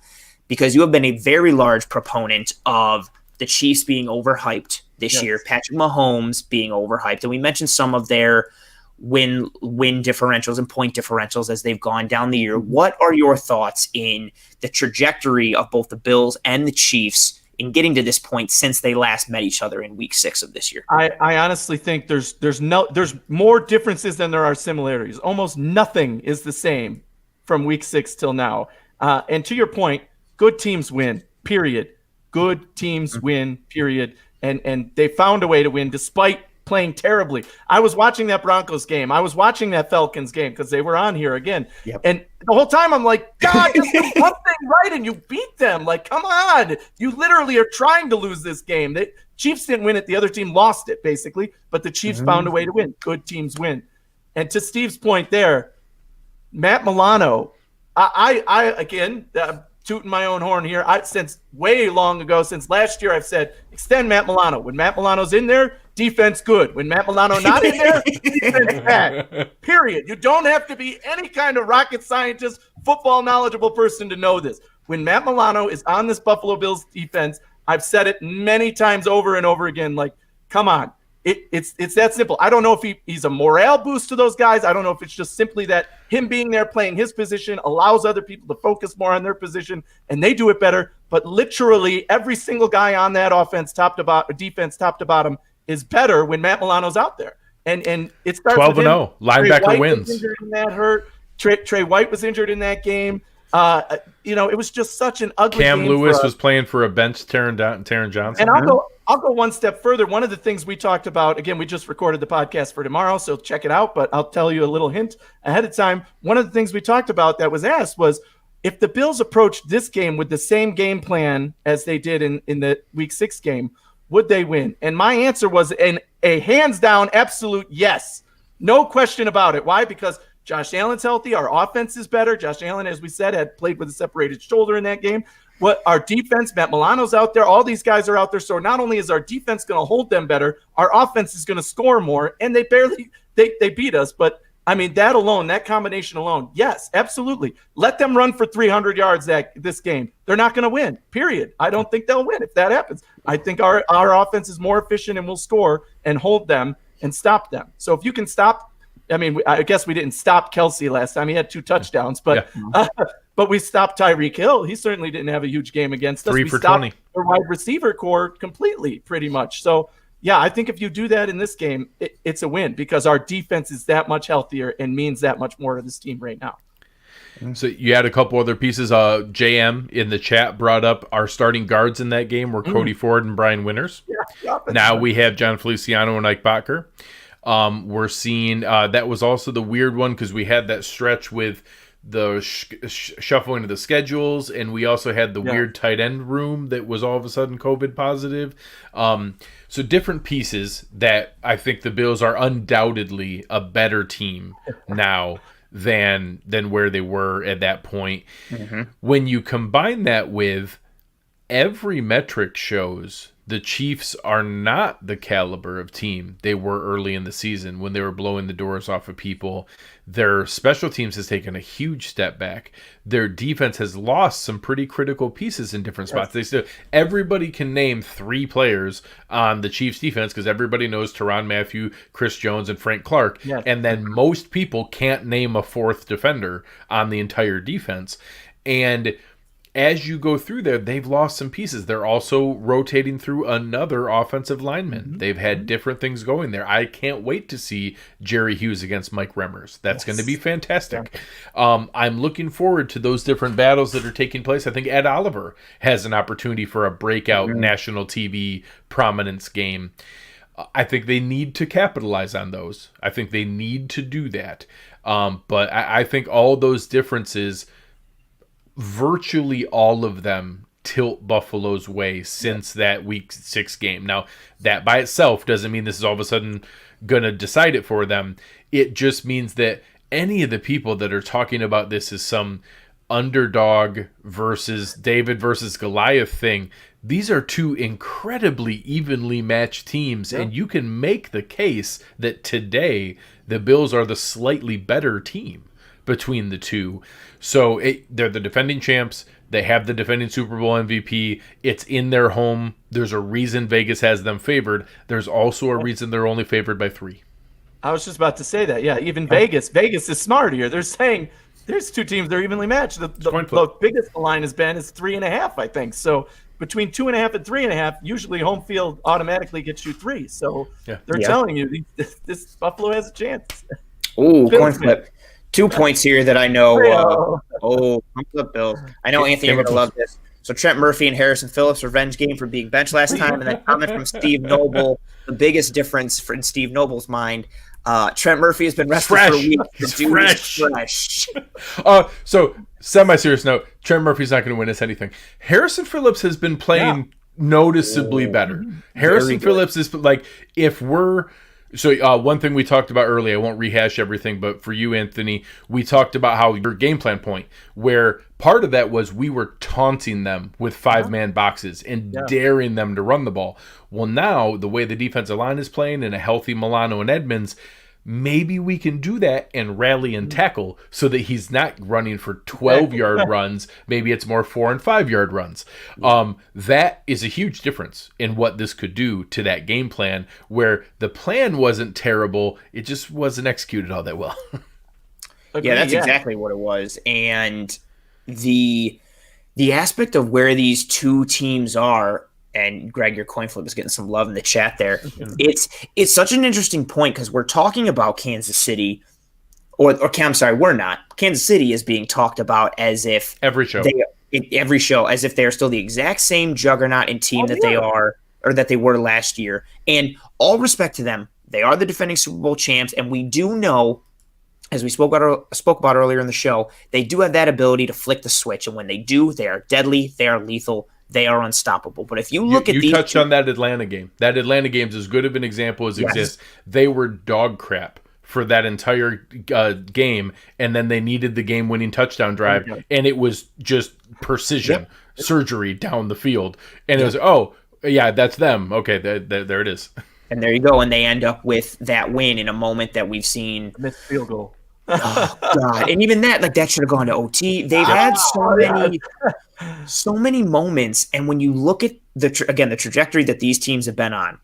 Speaker 1: because you have been a very large proponent of the Chiefs being overhyped this year, Patrick Mahomes being overhyped. And we mentioned some of their win differentials and point differentials as they've gone down the year. What are your thoughts in the trajectory of both the Bills and the Chiefs in getting to this point since they last met each other in week 6 of this year?
Speaker 3: I honestly think there's more differences than there are similarities. Almost nothing is the same from week 6 till now. And to your point, good teams win, period. Good teams win, period. And they found a way to win despite playing terribly. I was watching that Broncos game. I was watching that Falcons game because they were on here again. Yep. And the whole time I'm like, God, just do one thing right and you beat them. Like, come on. You literally are trying to lose this game. The Chiefs didn't win it. The other team lost it, basically. But the Chiefs found a way to win. Good teams win. And to Steve's point there, Matt Milano, I again, tooting my own horn here. Since way long ago, since last year, I've said extend Matt Milano. When Matt Milano's in there, defense good. When Matt Milano not in there, defense bad. Period. You don't have to be any kind of rocket scientist, football knowledgeable person to know this. When Matt Milano is on this Buffalo Bills defense, I've said it many times over and over again, like, come on. It's that simple. I don't know if he's a morale boost to those guys. I don't know if it's just simply that him being there playing his position allows other people to focus more on their position, and they do it better. But literally every single guy on that defense, top to bottom, is better when Matt Milano's out there. And it starts
Speaker 2: 12-0. Linebacker wins.
Speaker 3: Was injured in that hurt. Trey White was injured in that game. It was just such an ugly
Speaker 2: Cam
Speaker 3: game.
Speaker 2: Lewis was playing for a bench, Taron Johnson.
Speaker 3: And I'll go one step further. One of the things we talked about, again, we just recorded the podcast for tomorrow, so check it out, but I'll tell you a little hint ahead of time. One of the things we talked about that was asked was, if the Bills approached this game with the same game plan as they did in the Week 6 game, would they win? And my answer was a hands-down absolute yes. No question about it. Why? Because Josh Allen's healthy. Our offense is better. Josh Allen, as we said, had played with a separated shoulder in that game. What our defense, Matt Milano's out there. All these guys are out there. So not only is our defense going to hold them better, our offense is going to score more. And they beat us. But I mean, that alone, that combination alone, yes, absolutely. Let them run for 300 yards this game. They're not going to win, period. I don't think they'll win if that happens. I think our offense is more efficient and will score and hold them and stop them. So if you can stop, I mean, I guess we didn't stop Kelsey last time. He had 2 touchdowns, but but we stopped Tyreek Hill. He certainly didn't have a huge game against us.
Speaker 2: 3
Speaker 3: we
Speaker 2: for
Speaker 3: stopped
Speaker 2: 20.
Speaker 3: the wide receiver core completely, pretty much. So, yeah, I think if you do that in this game, it's a win because our defense is that much healthier and means that much more to this team right now.
Speaker 2: So you had a couple other pieces. JM in the chat brought up our starting guards in that game were Cody Ford and Brian Winters.
Speaker 3: Yeah,
Speaker 2: now we have John Feliciano and Ike Bacher. We're seeing that was also the weird one because we had that stretch with the shuffling of the schedules, and we also had the weird tight end room that was all of a sudden COVID positive. So different pieces that I think the Bills are undoubtedly a better team now than where they were at that point. Mm-hmm. When you combine that with every metric shows the Chiefs are not the caliber of team they were early in the season when they were blowing the doors off of people. Their special teams has taken a huge step back. Their defense has lost some pretty critical pieces in different spots. Everybody can name 3 players on the Chiefs defense because everybody knows Tyrann Mathieu, Chris Jones, and Frank Clark. Yes. And then most people can't name a 4th defender on the entire defense. And as you go through there, they've lost some pieces. They're also rotating through another offensive lineman. Mm-hmm. They've had different things going there. I can't wait to see Jerry Hughes against Mike Remmers. That's going to be fantastic. Yeah. I'm looking forward to those different battles that are taking place. I think Ed Oliver has an opportunity for a breakout national TV prominence game. I think they need to capitalize on those. I think they need to do that. But I think all those differences, virtually all of them, tilt Buffalo's way since that Week 6 game. Now, that by itself doesn't mean this is all of a sudden going to decide it for them. It just means that any of the people that are talking about this as some underdog versus David versus Goliath thing, these are 2 incredibly evenly matched teams, and you can make the case that today the Bills are the slightly better team between the 2. So they're the defending champs. They have the defending Super Bowl MVP. It's in their home. There's a reason Vegas has them favored. There's also a reason they're only favored by 3.
Speaker 3: I was just about to say that. Yeah, even Vegas is smart here. They're saying there's 2 teams. They're evenly matched. The biggest the line has been is 3.5, I think. So between 2.5 and 3.5, usually home field automatically gets you 3. So they're telling you this Buffalo has a chance.
Speaker 1: Oh, coin flip. 2 points here that I know. Thumbs up, Bills. I know Anthony would love this. So Trent Murphy and Harrison Phillips revenge game for being benched last time, and then comment from Steve Noble. The biggest difference in Steve Noble's mind. Trent Murphy has been rested for a week. Fresh.
Speaker 2: So semi-serious note: Trent Murphy's not going to win us anything. Harrison Phillips has been playing noticeably better. Harrison Phillips is like, if we're. So one thing we talked about earlier, I won't rehash everything, but for you, Anthony, we talked about how your game plan point, where part of that was we were taunting them with 5-man boxes and daring them to run the ball. Well, now the way the defensive line is playing and a healthy Milano and Edmonds, maybe we can do that and rally and tackle so that he's not running for 12-yard runs. Maybe it's more 4 and 5 yard runs. That is a huge difference in what this could do to that game plan, where the plan wasn't terrible. It just wasn't executed all that well.
Speaker 1: Yeah, that's exactly what it was. And the aspect of where these two teams are, and Greg, your coin flip is getting some love in the chat there. It's such an interesting point because we're talking about Kansas City, I'm sorry, we're not. Kansas City is being talked about as if
Speaker 2: every show,
Speaker 1: as if they are still the exact same juggernaut and team they are, or that they were last year. And all respect to them, they are the defending Super Bowl champs, and we do know, as we spoke about earlier in the show, they do have that ability to flick the switch, and when they do, they are deadly, they are lethal. They are unstoppable. But if you look at these... You
Speaker 2: touched on that Atlanta game. That Atlanta game is as good of an example as exists. They were dog crap for that entire game, and then they needed the game-winning touchdown drive, and it was just precision surgery down the field. And it was, that's them. Okay, there it is.
Speaker 1: And there you go. And they end up with that win in a moment that we've seen...
Speaker 3: Missed field goal.
Speaker 1: Oh, God. And even that should have gone to OT. They've had so many moments. And when you look at the trajectory that these teams have been on,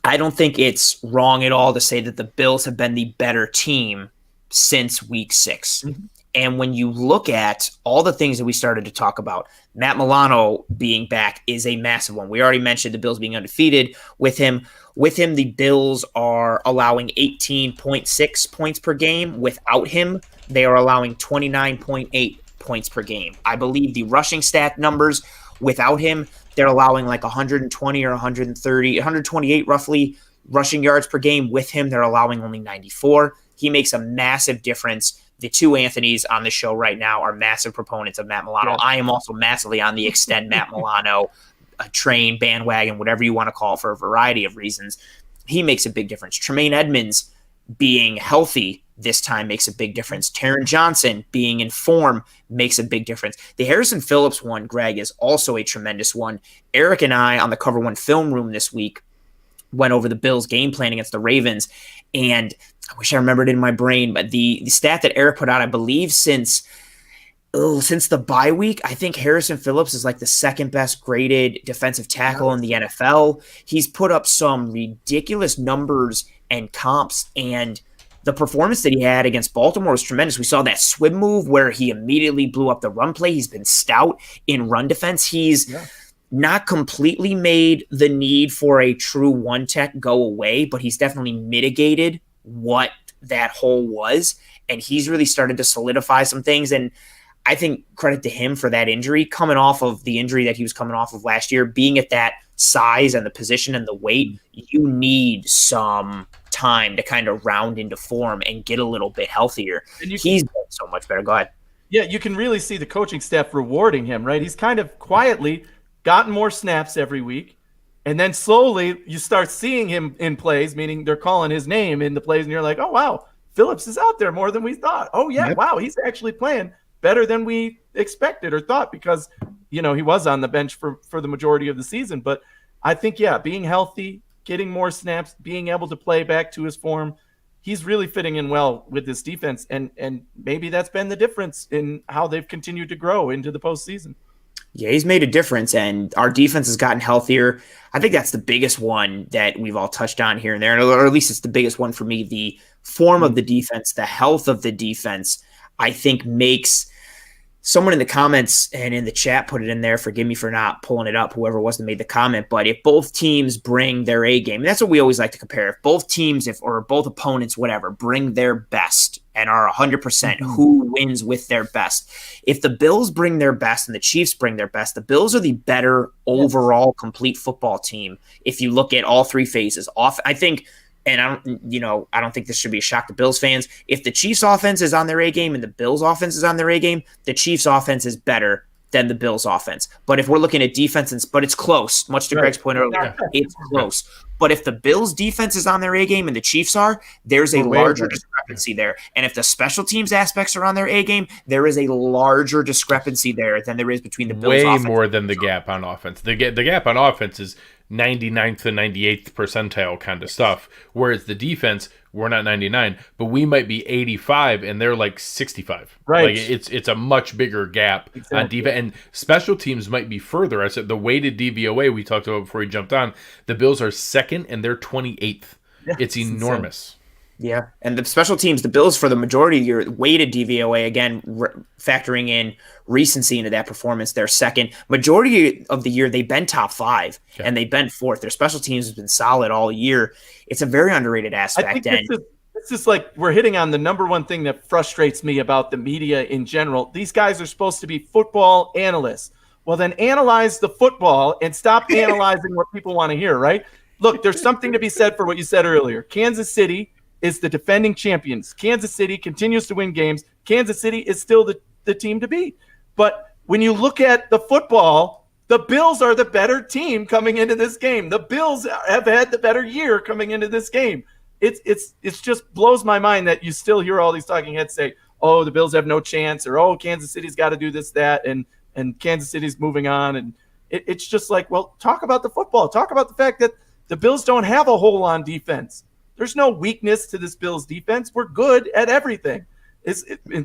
Speaker 1: I don't think it's wrong at all to say that the Bills have been the better team since week 6. Mm-hmm. And when you look at all the things that we started to talk about, Matt Milano being back is a massive one. We already mentioned the Bills being undefeated with him. With him, the Bills are allowing 18.6 points per game. Without him, they are allowing 29.8 points per game. I believe the rushing stat numbers without him, they're allowing like 120 or 130, 128 roughly rushing yards per game. With him, they're allowing only 94. He makes a massive difference. The two Anthonys on the show right now are massive proponents of Matt Milano. Yeah. I am also massively on the extend Matt Milano train, bandwagon, whatever you want to call it, for a variety of reasons. He makes a big difference. Tremaine Edmonds being healthy this time makes a big difference. Taron Johnson being in form makes a big difference. The Harrison Phillips one, Greg, is also a tremendous one. Eric and I on the Cover One Film Room this week went over the Bills' game plan against the Ravens, and I wish I remembered it in my brain, but the stat that Eric put out, I believe since the bye week, I think Harrison Phillips is like the second best graded defensive tackle in the NFL. He's put up some ridiculous numbers and comps, and the performance that he had against Baltimore was tremendous. We saw that swim move where he immediately blew up the run play. He's been stout in run defense. He's not completely made the need for a true one tech go away, but he's definitely mitigated what that hole was, and he's really started to solidify some things. And I think credit to him for that injury, coming off of the injury that he was coming off of last year, being at that size and the position and the weight, you need some time to kind of round into form and get a little bit healthier. He's been so much better. Go ahead.
Speaker 3: Yeah, you can really see the coaching staff rewarding him, right? He's kind of quietly gotten more snaps every week. And then slowly you start seeing him in plays, meaning they're calling his name in the plays, and you're like, oh, wow, Phillips is out there more than we thought. Oh, yeah, wow, he's actually playing better than we expected or thought because, he was on the bench for the majority of the season. But I think, being healthy, getting more snaps, being able to play back to his form, he's really fitting in well with this defense. And maybe that's been the difference in how they've continued to grow into the postseason.
Speaker 1: Yeah, he's made a difference, and our defense has gotten healthier. I think that's the biggest one that we've all touched on here and there, or at least it's the biggest one for me. The form of the defense, the health of the defense, I think makes someone in the comments and in the chat put it in there. Forgive me for not pulling it up, whoever was that made the comment. But if both teams bring their A game, and that's what we always like to compare. If both teams, or both opponents, whatever, bring their best and are 100%, who wins with their best? If the Bills bring their best and the Chiefs bring their best, the Bills are the better overall complete football team. If you look at all three phases, I think. And I don't think this should be a shock to Bills fans. If the Chiefs offense is on their A game and the Bills offense is on their A game, the Chiefs offense is better than the Bills offense. But if we're looking at defense, but it's close, much to Greg's point earlier, it's close. But if the Bills defense is on their A game and the Chiefs are, there's a larger discrepancy there. And if the special teams aspects are on their A game, there is a larger discrepancy there than there is between the Bills offense.
Speaker 2: Way more than the gap on offense. The gap on offense is 99th and 98th percentile kind of stuff. Whereas the defense, we're not 99, but we might be 85 and they're like 65.
Speaker 3: Right.
Speaker 2: Like it's a much bigger gap on defense. And special teams might be further. I said the weighted DVOA we talked about before we jumped on, the Bills are second and they're 28th.
Speaker 3: Yeah,
Speaker 2: it's enormous.
Speaker 1: Yeah, and the special teams, the Bills for the majority of your weighted DVOA, again, factoring in recency into that performance, they're second. Majority of the year, they've been top 5, and they've been 4th. Their special teams has been solid all year. It's a very underrated aspect.
Speaker 3: I think this is like we're hitting on the number one thing that frustrates me about the media in general. These guys are supposed to be football analysts. Well, then analyze the football and stop analyzing what people want to hear, right? Look, there's something to be said for what you said earlier. Kansas City is the defending champions. Kansas City continues to win games. Kansas City is still the team to beat. But when you look at the football, the Bills are the better team coming into this game. The Bills have had the better year coming into this game. It's just blows my mind that you still hear all these talking heads say, oh, the Bills have no chance, or oh, Kansas City's got to do this, that, and Kansas City's moving on. And it's just like, well, talk about the football. Talk about the fact that the Bills don't have a hole on defense. There's no weakness to this Bills defense. We're good at everything.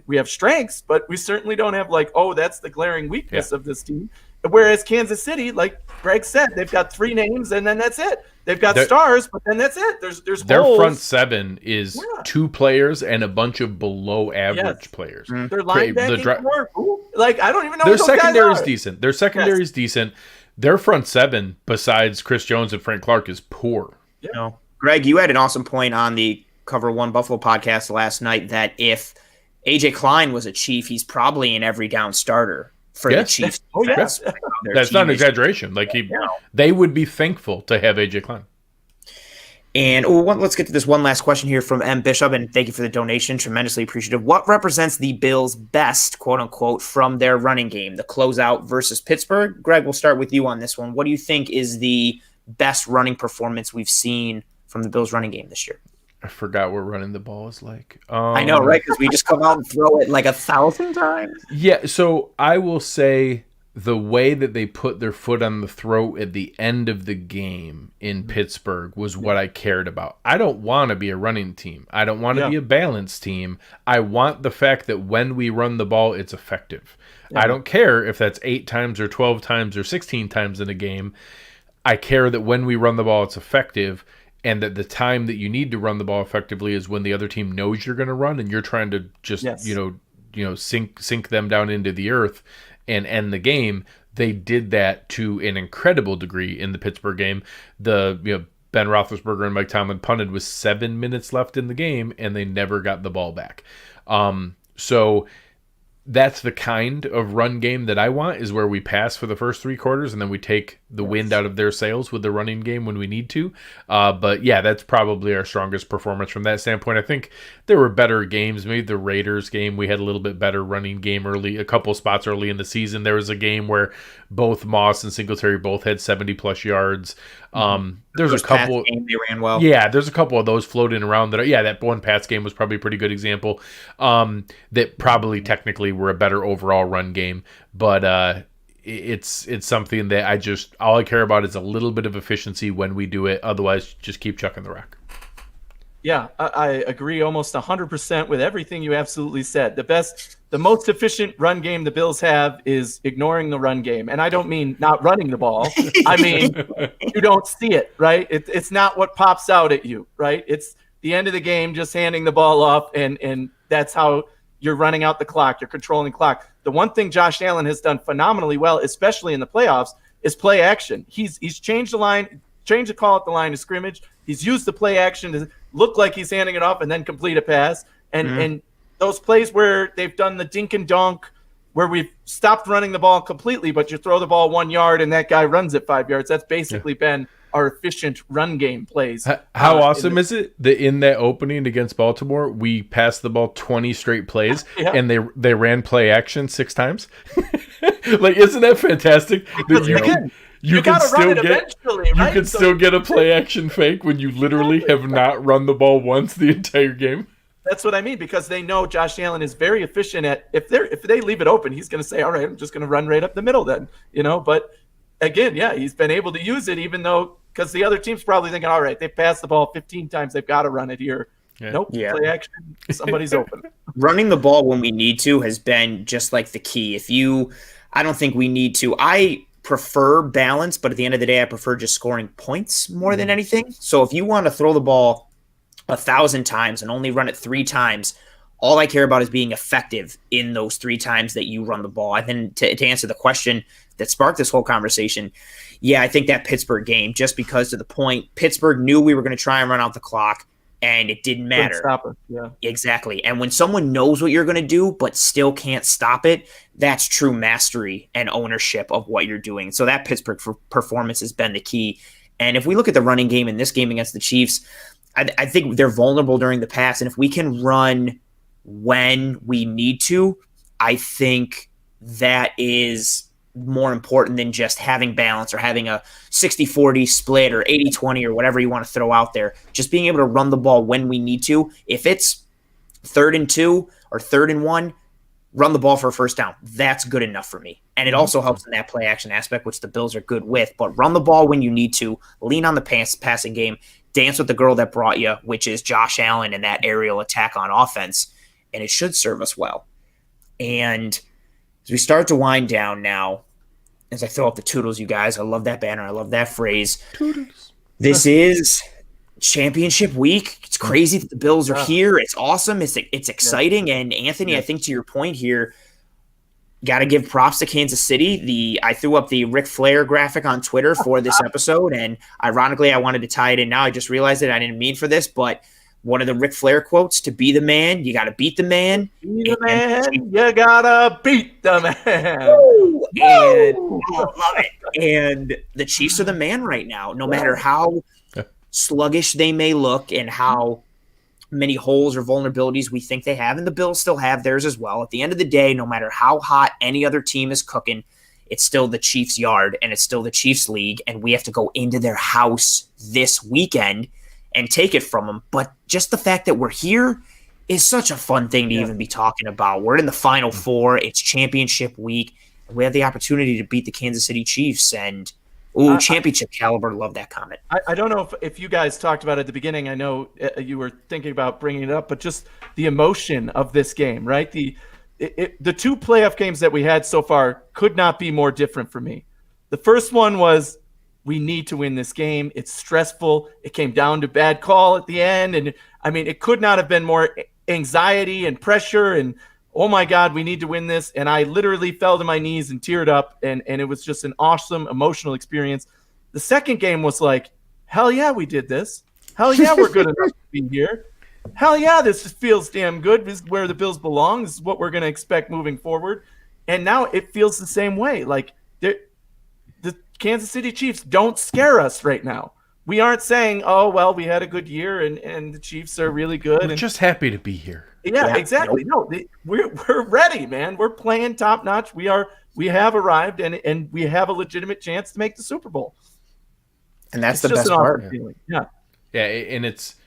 Speaker 3: We have strengths, but we certainly don't have like, oh, that's the glaring weakness of this team. Whereas Kansas City, like Greg said, they've got 3 names and then that's it. They've got stars, but then that's it. There's
Speaker 2: their
Speaker 3: holes.
Speaker 2: Front 7 is 2 players and a bunch of below average players.
Speaker 3: Their linebacking core, like I don't even know.
Speaker 2: Their secondary is
Speaker 3: decent.
Speaker 2: Their secondary is decent. Their front 7, besides Chris Jones and Frank Clark, is poor.
Speaker 1: Yeah. No. Greg, you had an awesome point on the Cover One Buffalo podcast last night that if AJ Klein was a Chief, he's probably an every down starter for the Chiefs.
Speaker 3: Oh, yes.
Speaker 2: That's not an exaggeration. Like they would be thankful to have AJ Klein.
Speaker 1: And let's get to this one last question here from M. Bishop, and thank you for the donation. Tremendously appreciative. What represents the Bills' best, quote unquote, from their running game, the closeout versus Pittsburgh? Greg, we'll start with you on this one. What do you think is the best running performance we've seen from the Bills' running game this year?
Speaker 2: I forgot what running the ball is like.
Speaker 1: I know, right? Because we just come out and throw it like 1,000 times.
Speaker 2: Yeah, so I will say the way that they put their foot on the throat at the end of the game in Pittsburgh was what I cared about. I don't want to be a running team. I don't want to be a balanced team. I want the fact that when we run the ball, it's effective. Yeah. I don't care if that's 8 times or 12 times or 16 times in a game. I care that when we run the ball, it's effective, and that the time that you need to run the ball effectively is when the other team knows you're going to run and you're trying to just sink them down into the earth and end the game. They did that to an incredible degree in the Pittsburgh game. Ben Roethlisberger and Mike Tomlin punted with 7 minutes left in the game, and they never got the ball back. So that's the kind of run game that I want, is where we pass for the first 3 quarters and then we take the wind out of their sails with the running game when we need to. But yeah, that's probably our strongest performance from that standpoint. I think there were better games. Maybe the Raiders game, we had a little bit better running game early, a couple spots early in the season. There was a game where both Moss and Singletary both had 70+ yards. There's a couple
Speaker 1: game they ran well.
Speaker 2: Yeah, there's a couple of those floating around that one Pats game was probably a pretty good example. That probably technically were a better overall run game, but it's something that all I care about is a little bit of efficiency when we do it. Otherwise, just keep chucking the rock.
Speaker 3: Yeah, I agree almost 100% with everything you absolutely said. The most efficient run game the Bills have is ignoring the run game. And I don't mean not running the ball. I mean, you don't see it, right? It's not what pops out at you, right? It's the end of the game, just handing the ball off, and that's how you're running out the clock. You're controlling the clock. The one thing Josh Allen has done phenomenally well, especially in the playoffs, is play action. He's changed the line, changed the call at the line of scrimmage. He's used the play action to look like he's handing it off and then complete a pass. And those plays where they've done the dink and dunk, where we've stopped running the ball completely, but you throw the ball 1 yard and that guy runs it 5 yards. That's basically been our efficient run game plays.
Speaker 2: How awesome is it that in that opening against Baltimore, we passed the ball 20 straight plays and they ran play action 6 times? Like, isn't that fantastic? That you can still still get a play action fake when you literally have not run the ball once the entire game.
Speaker 3: That's what I mean, because they know Josh Allen is very efficient at if they leave it open, he's going to say, all right, I'm just going to run right up the middle then, But again, yeah, he's been able to use it, even though because the other team's probably thinking, all right, they've passed the ball 15 times, they've got to run it here.
Speaker 2: Yeah.
Speaker 3: Nope,
Speaker 1: Yeah.
Speaker 3: play action, somebody's open.
Speaker 1: Running the ball when we need to has been just like the key. I don't think we need to. I prefer balance, but at the end of the day, I prefer just scoring points more than anything. So if you want to throw the ball 1,000 times and only run it 3 times, all I care about is being effective in those 3 times that you run the ball. And then to answer the question that sparked this whole conversation, yeah, I think that Pittsburgh game, just because to the point, Pittsburgh knew we were going to try and run out the clock, and it didn't matter.
Speaker 3: Couldn't stop it. Yeah,
Speaker 1: exactly. And when someone knows what you're going to do but still can't stop it, that's true mastery and ownership of what you're doing. So that Pittsburgh performance has been the key. And if we look at the running game in this game against the Chiefs, I think they're vulnerable during the pass. And if we can run when we need to, I think that is more important than just having balance or having a 60-40 split or 80-20 or whatever you want to throw out there. Just being able to run the ball when we need to. If it's 3rd and 2 or 3rd and 1, run the ball for a first down. That's good enough for me. And it also helps in that play action aspect, which the Bills are good with. But run the ball when you need to. Lean on the passing game. Dance with the girl that brought you, which is Josh Allen and that aerial attack on offense. And it should serve us well. And as we start to wind down now, as I throw up the toodles, you guys, I love that banner. I love that phrase.
Speaker 2: Toodles.
Speaker 1: This is championship week. It's crazy that the Bills are here. It's awesome. It's exciting. And Anthony, I think to your point here, got to give props to Kansas City. I threw up the Ric Flair graphic on Twitter for this episode, and ironically, I wanted to tie it in now. I just realized that I didn't mean for this, but one of the Ric Flair quotes, to be the man, you got to beat the man.
Speaker 3: Be the man, you got to beat the man.
Speaker 1: And I love it. And the Chiefs are the man right now, no matter how sluggish they may look and how many holes or vulnerabilities we think they have. And the Bills still have theirs as well. At the end of the day, no matter how hot any other team is cooking, it's still the Chiefs' yard and it's still the Chiefs' league. And we have to go into their house this weekend and take it from them. But just the fact that we're here is such a fun thing to even be talking about. We're in the Final Four. It's championship week. And we have the opportunity to beat the Kansas City Chiefs. And, championship caliber. Love that comment.
Speaker 3: I don't know if you guys talked about it at the beginning. I know you were thinking about bringing it up, but just the emotion of this game, right? The 2 playoff games that we had so far could not be more different for me. The first one was, we need to win this game. It's stressful. It came down to bad call at the end. And I mean, it could not have been more anxiety and pressure and, oh my God, we need to win this. And I literally fell to my knees and teared up. And it was just an awesome emotional experience. The second game was like, hell yeah, we did this. Hell yeah, we're good enough to be here. Hell yeah, this feels damn good. This is where the Bills belong. This is what we're going to expect moving forward. And now it feels the same way. Like the Kansas City Chiefs don't scare us right now. We aren't saying, oh, well, we had a good year and the Chiefs are really good.
Speaker 2: We're just happy to be here.
Speaker 3: Yeah, exactly. No, we're ready, man. We're playing top notch. We have arrived and we have a legitimate chance to make the Super Bowl.
Speaker 1: And that's the best part.
Speaker 3: Yeah.
Speaker 2: Yeah, and it's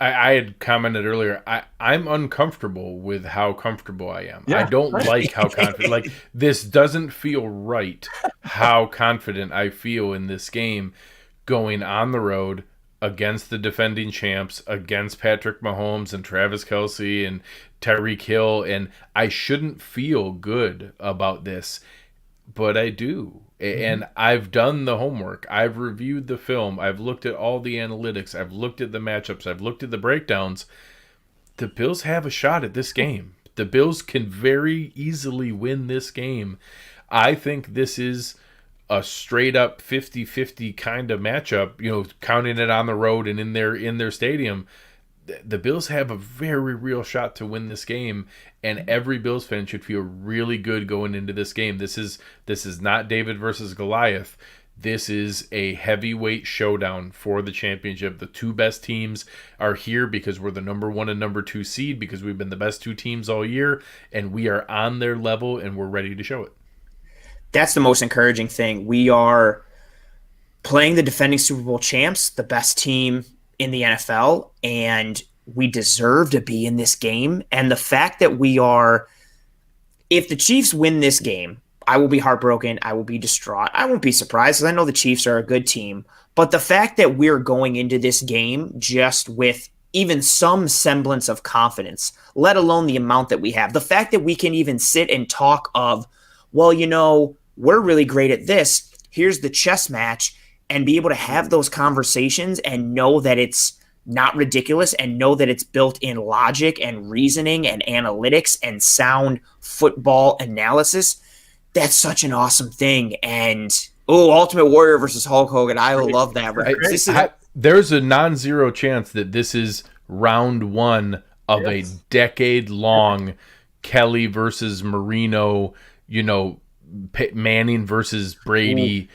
Speaker 2: I had commented earlier, I'm uncomfortable with how comfortable I am. Yeah, I don't like how confident. Like, this doesn't feel right, how confident I feel in this game going on the road against the defending champs, against Patrick Mahomes and Travis Kelce and Tyreek Hill. And I shouldn't feel good about this, but I do. And I've done the homework. I've reviewed the film. I've looked at all the analytics. I've looked at the matchups. I've looked at the breakdowns. The Bills have a shot at this game. The Bills can very easily win this game. I think this is a straight up 50-50 kind of matchup, counting it on the road and in their stadium. The Bills have a very real shot to win this game, and every Bills fan should feel really good going into this game. This is not David versus Goliath. This is a heavyweight showdown for the championship. The 2 best teams are here because we're the number 1 and number 2 seed, because we've been the best 2 teams all year, and we are on their level, and we're ready to show it.
Speaker 1: That's the most encouraging thing. We are playing the defending Super Bowl champs, the best team in the NFL, and we deserve to be in this game. And the fact that if the Chiefs win this game, I will be heartbroken. I will be distraught. I won't be surprised because I know the Chiefs are a good team. But the fact that we're going into this game just with even some semblance of confidence, let alone the amount that we have, the fact that we can even sit and talk of, well, we're really great at this. Here's the chess match, and be able to have those conversations and know that it's not ridiculous and know that it's built in logic and reasoning and analytics and sound football analysis. That's such an awesome thing. And Ultimate Warrior versus Hulk Hogan. I love that.
Speaker 2: There's a non-zero chance that this is round one of a decade-long Kelly versus Marino, Manning versus Brady,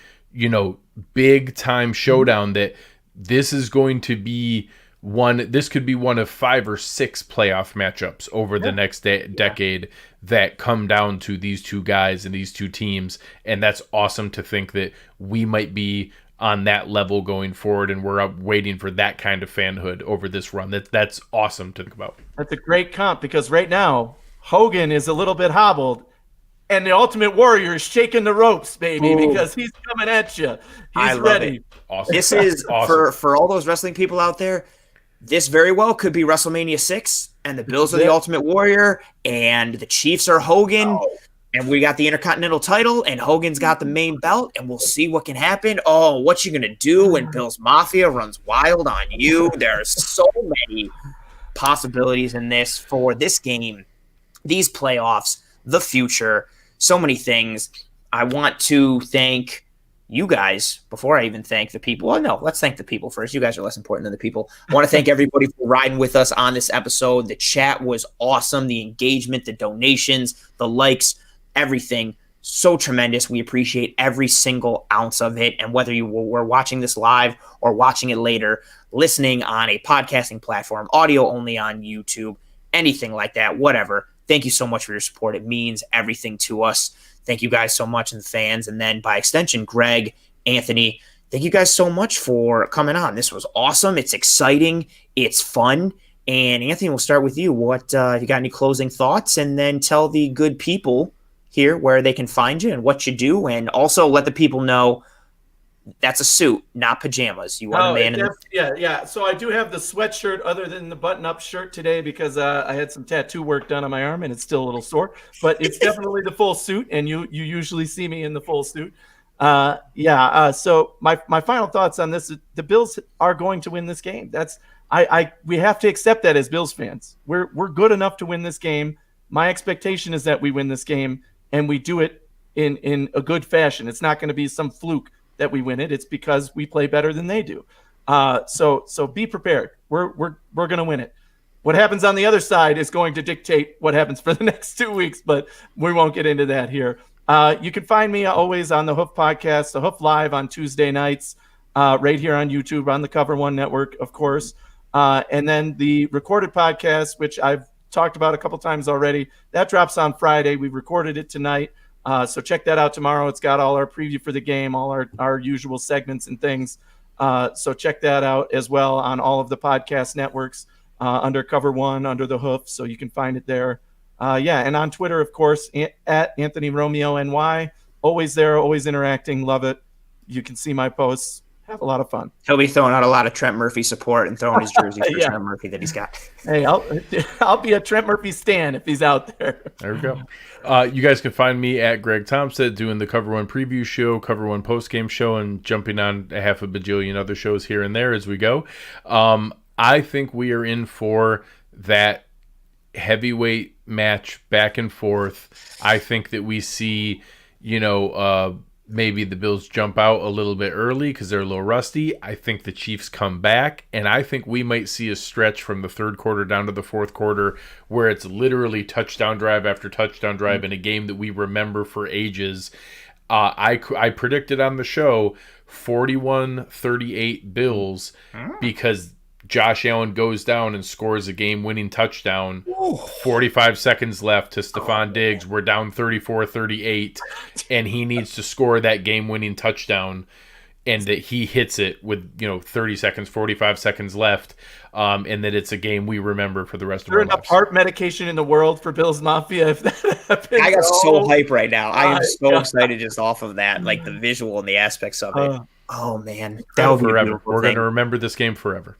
Speaker 2: big-time showdown that this is going to be this could be one of 5 or 6 playoff matchups over the next decade that come down to these two guys and these two teams. And that's awesome to think that we might be on that level going forward, and we're up waiting for that kind of fanhood over this run. That's awesome to think about.
Speaker 3: That's a great comp, because right now Hogan is a little bit hobbled, and the Ultimate Warrior is shaking the ropes, baby, because he's coming at you. He's ready.
Speaker 2: Awesome.
Speaker 1: This is
Speaker 2: awesome.
Speaker 1: for all those wrestling people out there. This very well could be WrestleMania 6, and the Bills are the Ultimate Warrior, and the Chiefs are Hogan, and we got the Intercontinental title, and Hogan's got the main belt, and we'll see what can happen. Oh, what you gonna do when Bills Mafia runs wild on you? There's so many possibilities in this for this game, these playoffs, the future, so many things. I want to thank you guys before I even thank the people. Well, no, let's thank the people first. You guys are less important than the people. I want to thank everybody for riding with us on this episode. The chat was awesome. The engagement, the donations, the likes, everything. So tremendous. We appreciate every single ounce of it. And whether you were watching this live or watching it later, listening on a podcasting platform, audio only on YouTube, anything like that, whatever. Thank you so much for your support. It means everything to us. Thank you guys so much, and the fans. And then by extension, Greg, Anthony, thank you guys so much for coming on. This was awesome. It's exciting. It's fun. And Anthony, we'll start with you. What if you got any closing thoughts? And then tell the good people here where they can find you and what you do. And also let the people know that's a suit, not pajamas. You want a man in
Speaker 3: Yeah. So I do have the sweatshirt other than the button-up shirt today because I had some tattoo work done on my arm and it's still a little sore. But it's definitely the full suit, and you usually see me in the full suit. So my final thoughts on this: the Bills are going to win this game. We have to accept that as Bills fans. We're good enough to win this game. My expectation is that we win this game and we do it in a good fashion. It's not going to be some fluke that we win it. It's because we play better than they do. So be prepared. We're going to win it. What happens on the other side is going to dictate what happens for the next 2 weeks, but we won't get into that here. You can find me always on the Hoof Podcast, the Hoof Live on Tuesday nights, right here on YouTube, on the Cover One Network, of course. And then the recorded podcast, which I've talked about a couple times already, that drops on Friday. We recorded it tonight. So check that out tomorrow. It's got all our preview for the game, all our usual segments and things. So check that out as well on all of the podcast networks, under Cover One, under the Hoof. So you can find it there. And on Twitter, of course, at Anthony Romeo NY. Always there, always interacting. Love it. You can see my posts. Have a lot of fun.
Speaker 1: He'll be throwing out a lot of Trent Murphy support and throwing his jersey for Trent Murphy that he's got.
Speaker 3: Hey, I'll be a Trent Murphy stan if he's out there.
Speaker 2: There we go. You guys can find me at Greg Thompson doing the Cover One preview show, Cover One postgame show, and jumping on a half a bajillion other shows here and there as we go. I think we are in for that heavyweight match back and forth. I think that we see, maybe the Bills jump out a little bit early because they're a little rusty. I think the Chiefs come back, and I think we might see a stretch from the third quarter down to the fourth quarter where it's literally touchdown drive after touchdown drive in a game that we remember for ages. I predicted on the show 41-38 Bills because Josh Allen goes down and scores a game-winning touchdown. 45 seconds left to Stephon Diggs. We're down 34-38, and he needs to score that game-winning touchdown. and that he hits it with 30 seconds, 45 seconds left, and that it's a game we remember for the rest of our
Speaker 3: There enough
Speaker 2: lives.
Speaker 3: heart medication in the world for Bills Mafia if that happens.
Speaker 1: I got so hype right now. I am
Speaker 3: my
Speaker 1: so
Speaker 3: God.
Speaker 1: excited just off of that, like the visual and the aspects of it. Oh man, that
Speaker 2: Incredible.
Speaker 1: would be a
Speaker 2: Forever.
Speaker 1: beautiful
Speaker 2: We're going
Speaker 1: thing.
Speaker 2: to remember this game forever.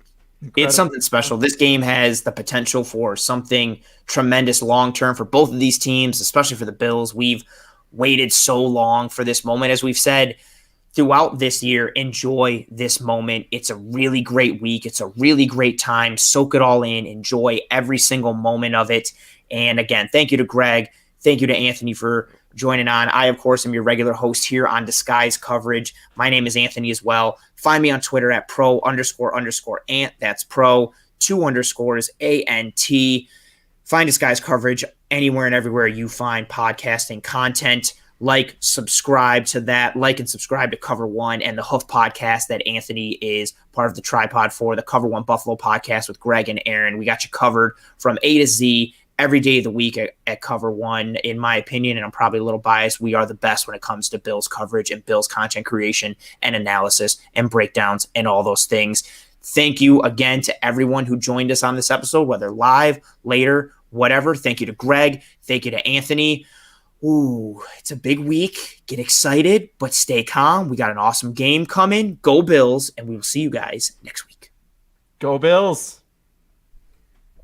Speaker 1: It's something special. This game has the potential for something tremendous long term for both of these teams, especially for the Bills. We've waited so long for this moment. As we've said throughout this year, enjoy this moment. It's a really great week. It's a really great time. Soak it all in. Enjoy every single moment of it. And again, thank you to Greg. Thank you to Anthony for joining on. I, of course, am your regular host here on Disguise Coverage. My name is Anthony as well. Find me on Twitter at pro__ant. That's pro, 2 underscores, ANT. Find Disguise Coverage anywhere and everywhere you find podcasting content. Like, subscribe to that. Like and subscribe to Cover One and the Hoof podcast that Anthony is part of the tripod for, the Cover One Buffalo podcast with Greg and Aaron. We got you covered from A to Z every day of the week at Cover One. In my opinion, and I'm probably a little biased, we are the best when it comes to Bills coverage and Bills content creation and analysis and breakdowns and all those things. Thank you again to everyone who joined us on this episode, whether live, later, whatever. Thank you to Greg. Thank you to Anthony. Ooh, it's a big week. Get excited, but stay calm. We got an awesome game coming. Go Bills, and we will see you guys next week.
Speaker 3: Go Bills.